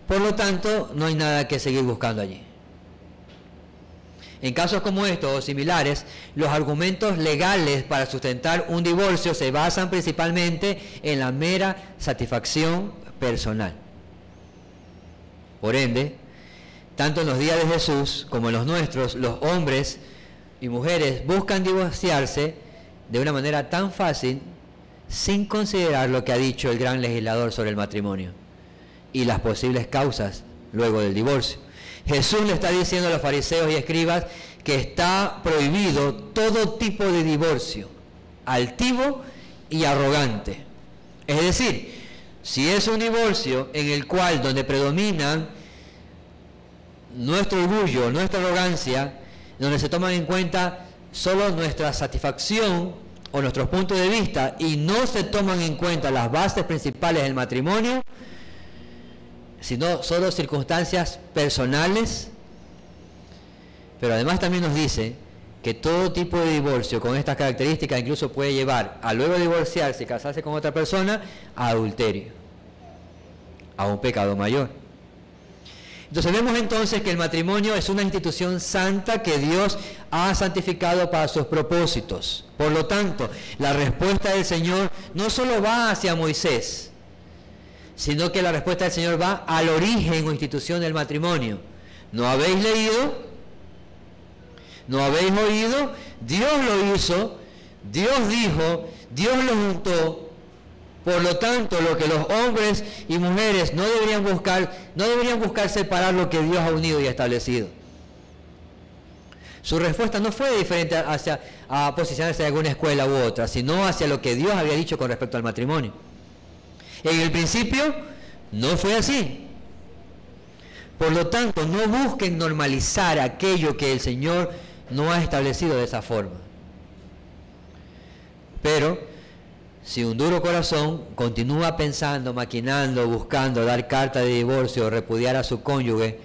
por lo tanto, no hay nada que seguir buscando allí. En casos como estos o similares, los argumentos legales para sustentar un divorcio se basan principalmente en la mera satisfacción personal. Por ende, tanto en los días de Jesús como en los nuestros, los hombres y mujeres buscan divorciarse de una manera tan fácil, sin considerar lo que ha dicho el gran legislador sobre el matrimonio y las posibles causas luego del divorcio. Jesús le está diciendo a los fariseos y escribas que está prohibido todo tipo de divorcio, altivo y arrogante. Es decir, si es un divorcio en el cual donde predominan nuestro orgullo, nuestra arrogancia, donde se toman en cuenta solo nuestra satisfacción o nuestros puntos de vista y no se toman en cuenta las bases principales del matrimonio, sino solo circunstancias personales. Pero además también nos dice que todo tipo de divorcio con estas características incluso puede llevar a luego de divorciarse y casarse con otra persona a adulterio, a un pecado mayor. Entonces vemos entonces que el matrimonio es una institución santa que Dios ha santificado para sus propósitos. Por lo tanto, la respuesta del Señor no solo va hacia Moisés, sino que la respuesta del Señor va al origen o institución del matrimonio. ¿No habéis leído? ¿No habéis oído? Dios lo hizo, Dios dijo, Dios lo juntó. Por lo tanto, lo que los hombres y mujeres no deberían buscar separar lo que Dios ha unido y establecido. Su respuesta no fue diferente a posicionarse en alguna escuela u otra, sino hacia lo que Dios había dicho con respecto al matrimonio. En el principio no fue así. Por lo tanto, no busquen normalizar aquello que el Señor no ha establecido de esa forma. Pero si un duro corazón continúa pensando, maquinando, buscando dar carta de divorcio o repudiar a su cónyuge,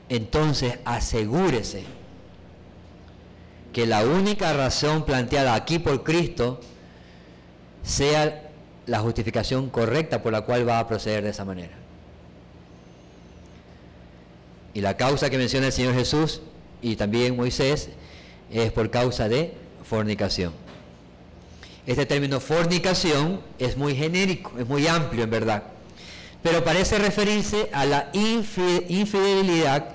entonces asegúrese que la única razón planteada aquí por Cristo sea la justificación correcta por la cual va a proceder de esa manera. Y la causa que menciona el Señor Jesús y también Moisés es por causa de fornicación. Este término fornicación es muy genérico, es muy amplio en verdad, pero parece referirse a la infidelidad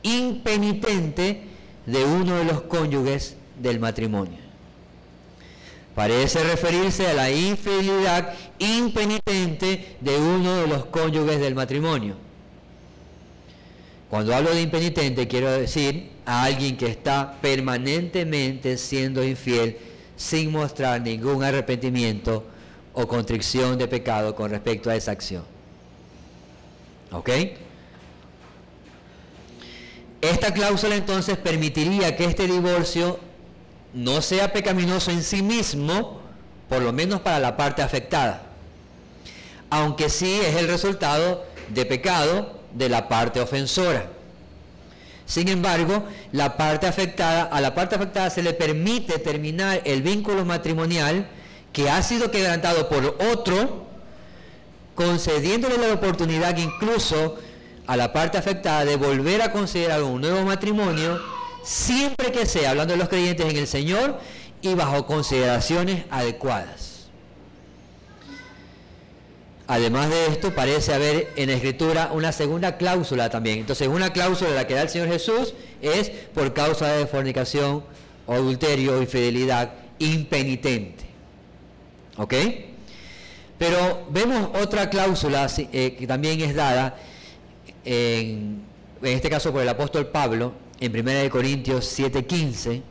impenitente de uno de los cónyuges del matrimonio. parece referirse a la infidelidad impenitente de uno de los cónyuges del matrimonio. Cuando hablo de impenitente, quiero decir a alguien que está permanentemente siendo infiel sin mostrar ningún arrepentimiento o contrición de pecado con respecto a esa acción. ¿Ok? Esta cláusula entonces permitiría que este divorcio no sea pecaminoso en sí mismo, por lo menos para la parte afectada, aunque sí es el resultado de pecado de la parte ofensora. Sin embargo, a la parte afectada se le permite terminar el vínculo matrimonial que ha sido quebrantado por otro, concediéndole la oportunidad incluso a la parte afectada de volver a considerar un nuevo matrimonio, siempre que sea, hablando de los creyentes en el Señor, y bajo consideraciones adecuadas. Además de esto, parece haber en la Escritura una segunda cláusula también. Entonces, una cláusula la que da el Señor Jesús es por causa de fornicación, o adulterio o infidelidad impenitente. ¿Ok? Pero vemos otra cláusula que también es dada, en este caso por el apóstol Pablo, en 1 Corintios 7:15,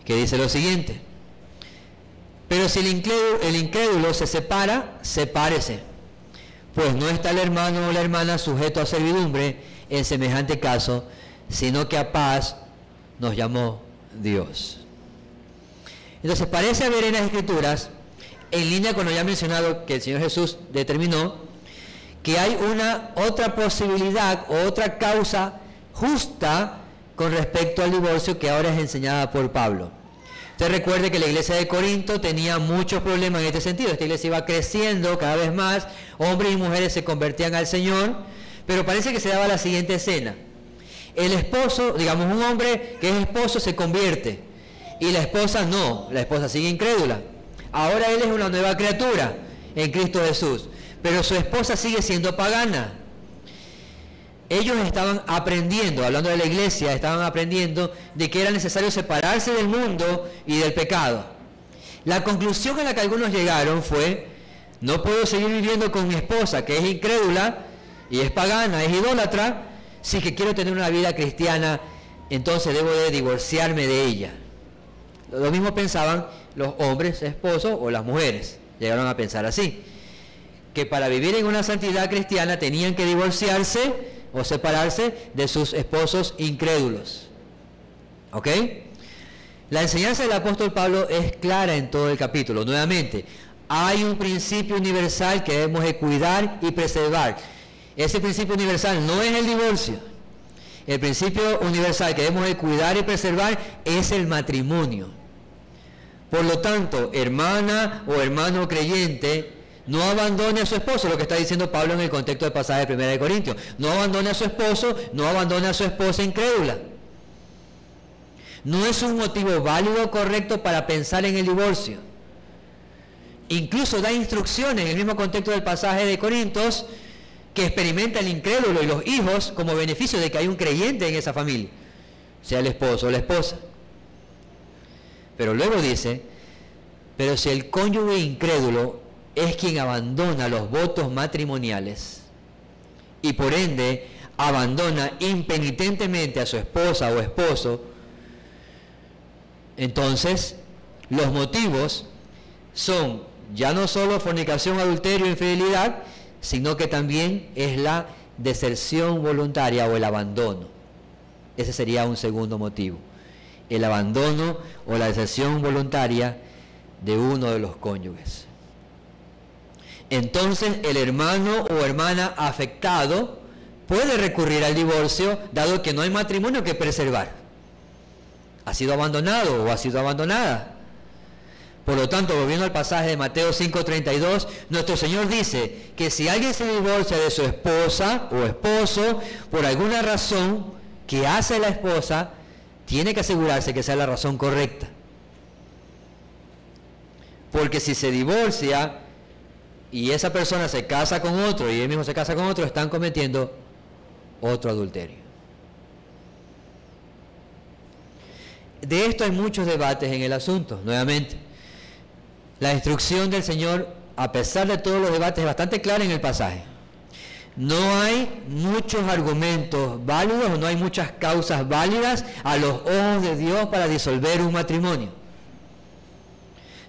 que dice lo siguiente: pero si el incrédulo se separa, sepárese, pues no está el hermano o la hermana sujeto a servidumbre en semejante caso, sino que a paz nos llamó Dios. Entonces parece haber en las Escrituras, en línea con lo ya mencionado que el Señor Jesús determinó, que hay una otra posibilidad o otra causa justa con respecto al divorcio que ahora es enseñada por Pablo. Usted recuerde que la iglesia de Corinto tenía muchos problemas en este sentido. Esta iglesia iba creciendo cada vez más, hombres y mujeres se convertían al Señor, pero parece que se daba la siguiente escena. El esposo, digamos un hombre que es esposo se convierte, y la esposa no, la esposa sigue incrédula. Ahora él es una nueva criatura en Cristo Jesús, pero su esposa sigue siendo pagana. Ellos estaban aprendiendo, hablando de la iglesia, estaban aprendiendo de que era necesario separarse del mundo y del pecado. La conclusión a la que algunos llegaron fue: no puedo seguir viviendo con mi esposa, que es incrédula y es pagana, es idólatra, si que quiero tener una vida cristiana, entonces debo de divorciarme de ella. Lo mismo pensaban los hombres esposos o las mujeres, llegaron a pensar así, que para vivir en una santidad cristiana tenían que divorciarse o separarse de sus esposos incrédulos. ¿Ok? La enseñanza del apóstol Pablo es clara en todo el capítulo. Nuevamente, hay un principio universal que debemos de cuidar y preservar. Ese principio universal no es el divorcio. El principio universal que debemos de cuidar y preservar es el matrimonio. Por lo tanto, hermana o hermano creyente, no abandone a su esposo, lo que está diciendo Pablo en el contexto del pasaje de 1 Corintios. No abandone a su esposo, no abandone a su esposa incrédula. No es un motivo válido o correcto para pensar en el divorcio. Incluso da instrucciones en el mismo contexto del pasaje de Corintios que experimenta el incrédulo y los hijos como beneficio de que hay un creyente en esa familia, sea el esposo o la esposa. Pero luego dice: pero si el cónyuge incrédulo es quien abandona los votos matrimoniales y por ende abandona impenitentemente a su esposa o esposo, entonces los motivos son ya no solo fornicación, adulterio, infidelidad, sino que también es la deserción voluntaria o el abandono. Ese sería un segundo motivo: el abandono o la deserción voluntaria de uno de los cónyuges. Entonces el hermano o hermana afectado puede recurrir al divorcio, dado que no hay matrimonio que preservar. Ha sido abandonado o ha sido abandonada. Por lo tanto, volviendo al pasaje de Mateo 5:32, nuestro Señor dice que si alguien se divorcia de su esposa o esposo por alguna razón que hace la esposa, tiene que asegurarse que sea la razón correcta. Porque si se divorcia y esa persona se casa con otro y él mismo se casa con otro, están cometiendo otro adulterio. de esto hay muchos debates en el asunto, nuevamente. La instrucción del Señor, a pesar de todos los debates, es bastante clara en el pasaje. No hay muchos argumentos válidos o no hay muchas causas válidas a los ojos de Dios para disolver un matrimonio.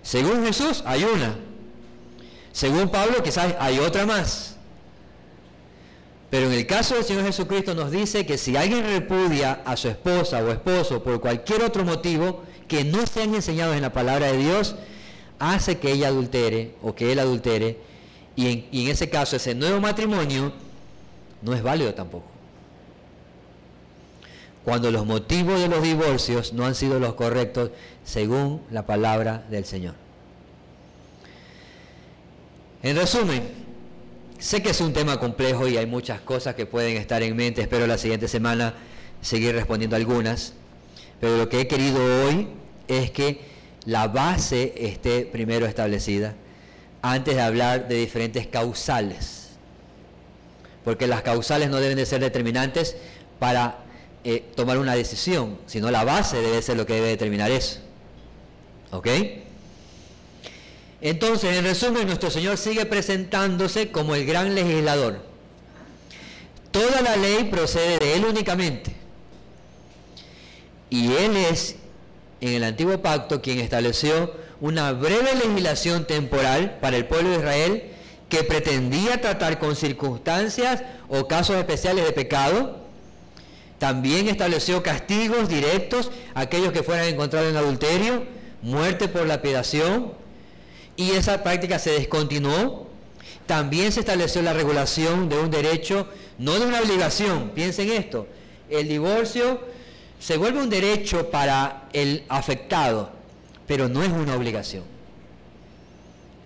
Según Jesús, hay una. Según Pablo, quizás hay otra más. Pero en el caso del Señor Jesucristo nos dice que si alguien repudia a su esposa o esposo por cualquier otro motivo que no sean enseñados en la palabra de Dios, hace que ella adultere o que él adultere, y en ese caso ese nuevo matrimonio no es válido tampoco. Cuando los motivos de los divorcios no han sido los correctos según la palabra del Señor. En resumen, sé que es un tema complejo y hay muchas cosas que pueden estar en mente. Espero la siguiente semana seguir respondiendo algunas. Pero lo que he querido hoy es que la base esté primero establecida antes de hablar de diferentes causales. Porque las causales no deben de ser determinantes para tomar una decisión, sino la base debe ser lo que debe determinar eso. ¿Ok? Entonces, en resumen, nuestro Señor sigue presentándose como el gran legislador. Toda la ley procede de Él únicamente. Y Él es, en el Antiguo Pacto, quien estableció una breve legislación temporal para el pueblo de Israel que pretendía tratar con circunstancias o casos especiales de pecado. También estableció castigos directos a aquellos que fueran encontrados en adulterio, muerte por lapidación, y esa práctica se descontinuó. También se estableció la regulación de un derecho, no de una obligación. Piensen esto, el divorcio se vuelve un derecho para el afectado, pero no es una obligación.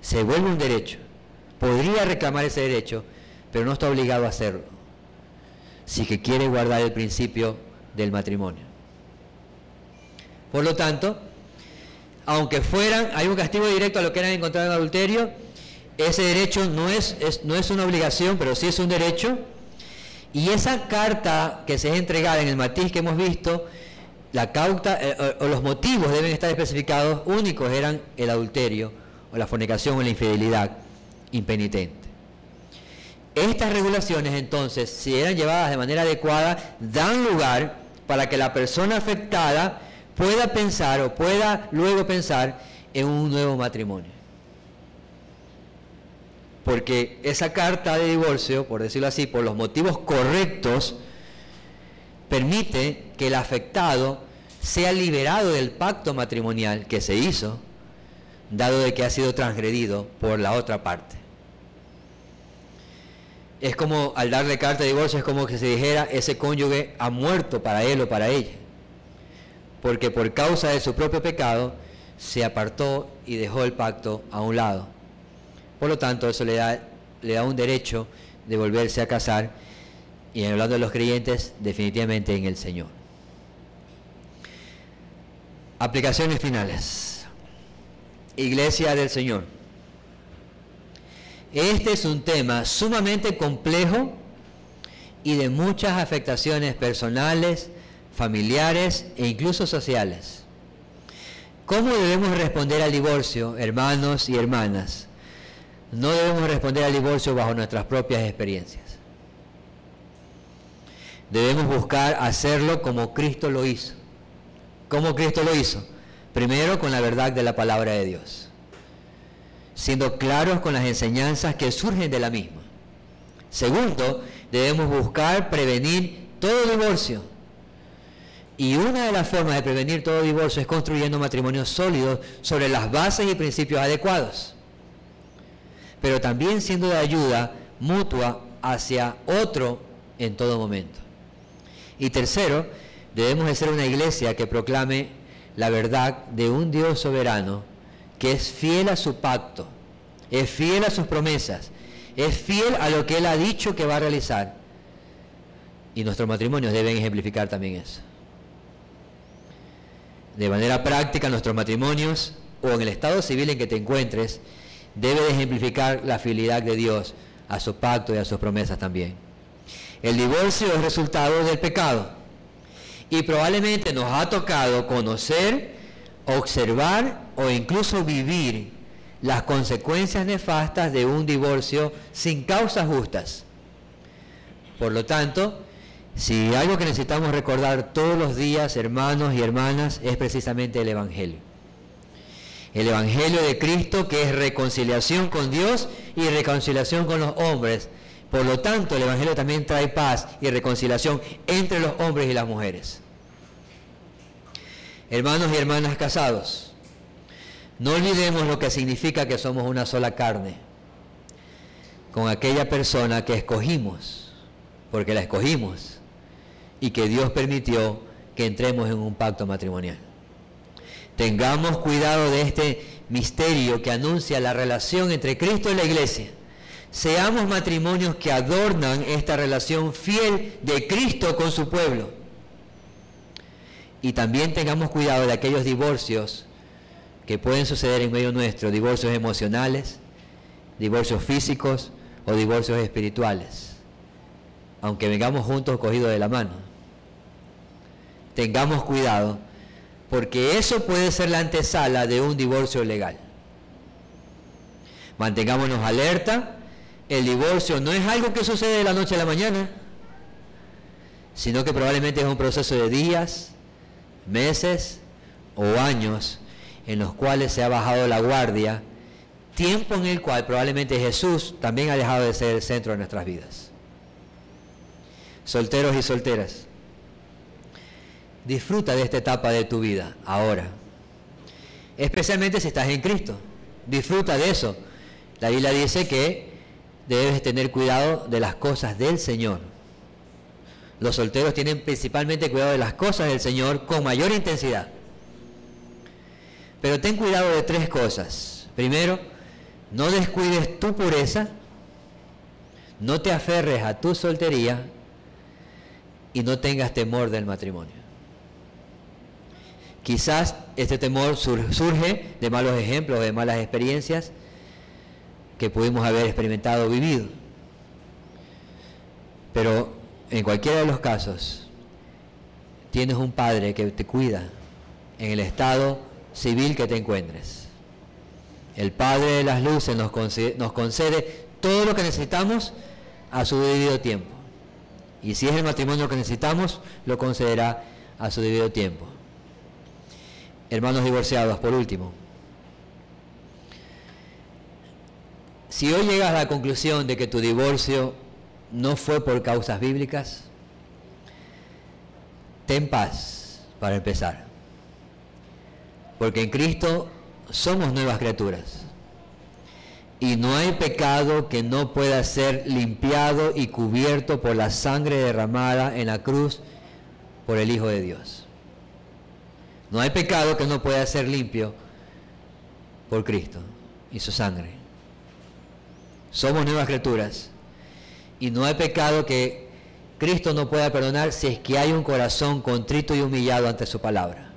Se vuelve un derecho. Podría reclamar ese derecho, pero no está obligado a hacerlo, si que quiere guardar el principio del matrimonio. Por lo tanto, aunque hay un castigo directo a lo que eran encontrados en adulterio, ese derecho no es una obligación, pero sí es un derecho. Y esa carta que se es entregada en el matiz que hemos visto, la causa o los motivos deben estar especificados, únicos eran el adulterio o la fornicación o la infidelidad impenitente. Estas regulaciones entonces, si eran llevadas de manera adecuada, dan lugar para que la persona afectada pueda pensar o pueda luego pensar en un nuevo matrimonio. Porque esa carta de divorcio, por decirlo así, por los motivos correctos, permite que el afectado sea liberado del pacto matrimonial que se hizo, dado de que ha sido transgredido por la otra parte. Es como, al darle carta de divorcio, es como que se dijera, ese cónyuge ha muerto para él o para ella, porque por causa de su propio pecado se apartó y dejó el pacto a un lado. Por lo tanto, eso le da un derecho de volverse a casar, y hablando de los creyentes, definitivamente en el Señor. Aplicaciones finales. Iglesia del Señor. Este es un tema sumamente complejo y de muchas afectaciones personales, familiares e incluso sociales. ¿Cómo debemos responder al divorcio, hermanos y hermanas? No debemos responder al divorcio bajo nuestras propias experiencias. Debemos buscar hacerlo como Cristo lo hizo. ¿Cómo Cristo lo hizo? Primero, con la verdad de la palabra de Dios, siendo claros con las enseñanzas que surgen de la misma. Segundo, debemos buscar prevenir todo divorcio. Y una de las formas de prevenir todo divorcio es construyendo matrimonios sólidos sobre las bases y principios adecuados, pero también siendo de ayuda mutua hacia otro en todo momento. Y tercero, debemos de ser una iglesia que proclame la verdad de un Dios soberano que es fiel a su pacto, es fiel a sus promesas, es fiel a lo que Él ha dicho que va a realizar. Y nuestros matrimonios deben ejemplificar también eso. De manera práctica, nuestros matrimonios, o en el estado civil en que te encuentres, debe de ejemplificar la fidelidad de Dios a su pacto y a sus promesas también. El divorcio es resultado del pecado, Y probablemente nos ha tocado conocer, observar o incluso vivir las consecuencias nefastas de un divorcio sin causas justas. Por lo tanto, si algo que necesitamos recordar todos los días, hermanos y hermanas, es precisamente el Evangelio. El Evangelio de Cristo, que es reconciliación con Dios y reconciliación con los hombres. Por lo tanto, el Evangelio también trae paz y reconciliación entre los hombres y las mujeres. Hermanos y hermanas casados, no olvidemos lo que significa que somos una sola carne con aquella persona que escogimos, porque la escogimos, y que Dios permitió que entremos en un pacto matrimonial. Tengamos cuidado de este misterio que anuncia la relación entre Cristo y la Iglesia. Seamos matrimonios que adornan esta relación fiel de Cristo con su pueblo. Y también tengamos cuidado de aquellos divorcios que pueden suceder en medio nuestro, divorcios emocionales, divorcios físicos o divorcios espirituales. Aunque vengamos juntos cogidos de la mano. Tengamos cuidado, porque eso puede ser la antesala de un divorcio legal. Mantengámonos alerta. El divorcio no es algo que sucede de la noche a la mañana, sino que probablemente es un proceso de días, meses o años en los cuales se ha bajado la guardia, tiempo en el cual probablemente Jesús también ha dejado de ser el centro de nuestras vidas. Solteros y solteras, disfruta de esta etapa de tu vida ahora, especialmente si estás en Cristo. Disfruta de eso. La Biblia dice que debes tener cuidado de las cosas del Señor. Los solteros tienen principalmente cuidado de las cosas del Señor con mayor intensidad. Pero ten cuidado de 3 cosas. Primero, no descuides tu pureza, no te aferres a tu soltería y no tengas temor del matrimonio. Quizás este temor surge de malos ejemplos, de malas experiencias que pudimos haber experimentado o vivido. Pero en cualquiera de los casos, tienes un Padre que te cuida en el estado civil que te encuentres. El Padre de las luces nos concede todo lo que necesitamos a su debido tiempo. Y si es el matrimonio que necesitamos, lo concederá a su debido tiempo. Hermanos divorciados, por último, si hoy llegas a la conclusión de que tu divorcio no fue por causas bíblicas, ten paz para empezar. Porque en Cristo somos nuevas criaturas. Y no hay pecado que no pueda ser limpiado y cubierto por la sangre derramada en la cruz por el Hijo de Dios. No hay pecado que no pueda ser limpio por Cristo y su sangre. Somos nuevas criaturas. Y no hay pecado que Cristo no pueda perdonar si es que hay un corazón contrito y humillado ante su palabra.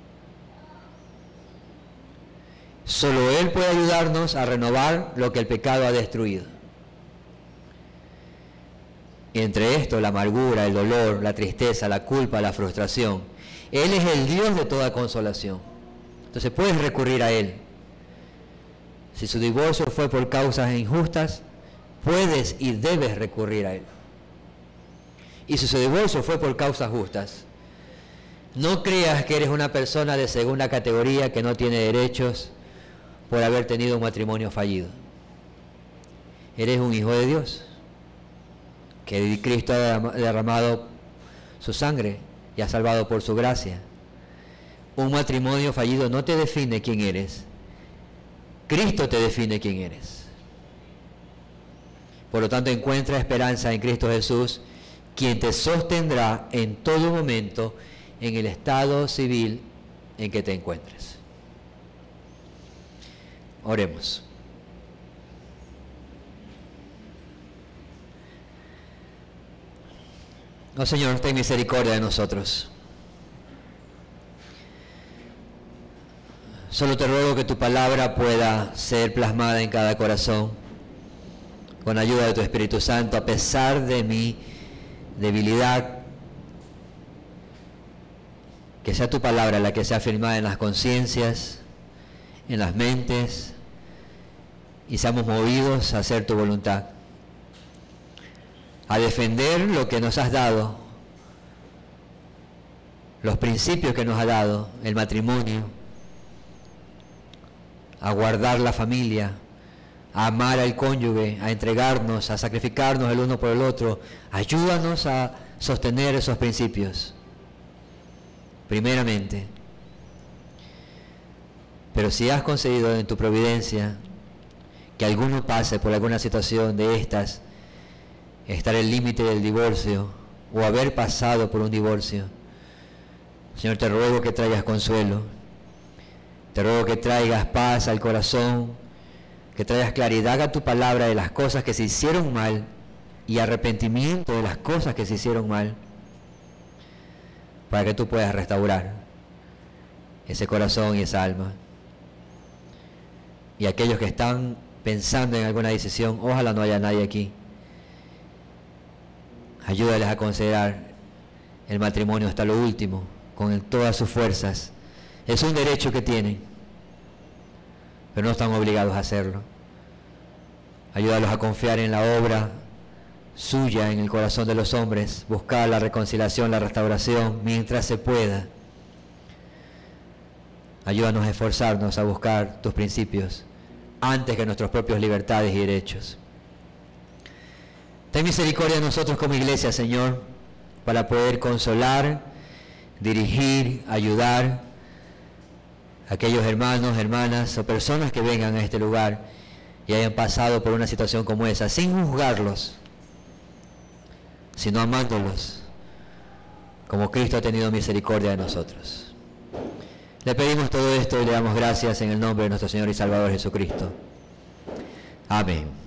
Solo Él puede ayudarnos a renovar lo que el pecado ha destruido. Y entre esto, la amargura, el dolor, la tristeza, la culpa, la frustración. Él es el Dios de toda consolación. Entonces puedes recurrir a Él. Si su divorcio fue por causas injustas, puedes y debes recurrir a Él. Y si su divorcio fue por causas justas, no creas que eres una persona de segunda categoría que no tiene derechos por haber tenido un matrimonio fallido. Eres un hijo de Dios, que Cristo ha derramado su sangre y ha salvado por su gracia. Un matrimonio fallido no te define quién eres. Cristo te define quién eres. Por lo tanto, encuentra esperanza en Cristo Jesús, quien te sostendrá en todo momento en el estado civil en que te encuentres. Oremos. Oh Señor, ten misericordia de nosotros. Solo te ruego que tu palabra pueda ser plasmada en cada corazón con ayuda de tu Espíritu Santo, a pesar de mi debilidad. Que sea tu palabra la que sea afirmada en las conciencias, en las mentes, y seamos movidos a hacer tu voluntad, a defender lo que nos has dado, los principios que nos ha dado, el matrimonio, a guardar la familia, a amar al cónyuge, a entregarnos, a sacrificarnos el uno por el otro. Ayúdanos a sostener esos principios, primeramente. Pero si has concedido en tu providencia que alguno pase por alguna situación de estas, estar el límite del divorcio o haber pasado por un divorcio, Señor, te ruego que traigas consuelo, te ruego que traigas paz al corazón, que traigas claridad a tu palabra de las cosas que se hicieron mal y arrepentimiento de las cosas que se hicieron mal, para que tú puedas restaurar ese corazón y esa alma. Y aquellos que están pensando en alguna decisión, ojalá no haya nadie aquí, ayúdales a considerar el matrimonio hasta lo último, con todas sus fuerzas. Es un derecho que tienen, pero no están obligados a hacerlo. Ayúdalos a confiar en la obra suya en el corazón de los hombres, buscar la reconciliación, la restauración, mientras se pueda. Ayúdanos a esforzarnos a buscar tus principios antes que nuestros propios libertades y derechos. Ten misericordia de nosotros como iglesia, Señor, para poder consolar, dirigir, ayudar a aquellos hermanos, hermanas o personas que vengan a este lugar y hayan pasado por una situación como esa, sin juzgarlos, sino amándolos, como Cristo ha tenido misericordia de nosotros. Le pedimos todo esto y le damos gracias en el nombre de nuestro Señor y Salvador Jesucristo. Amén.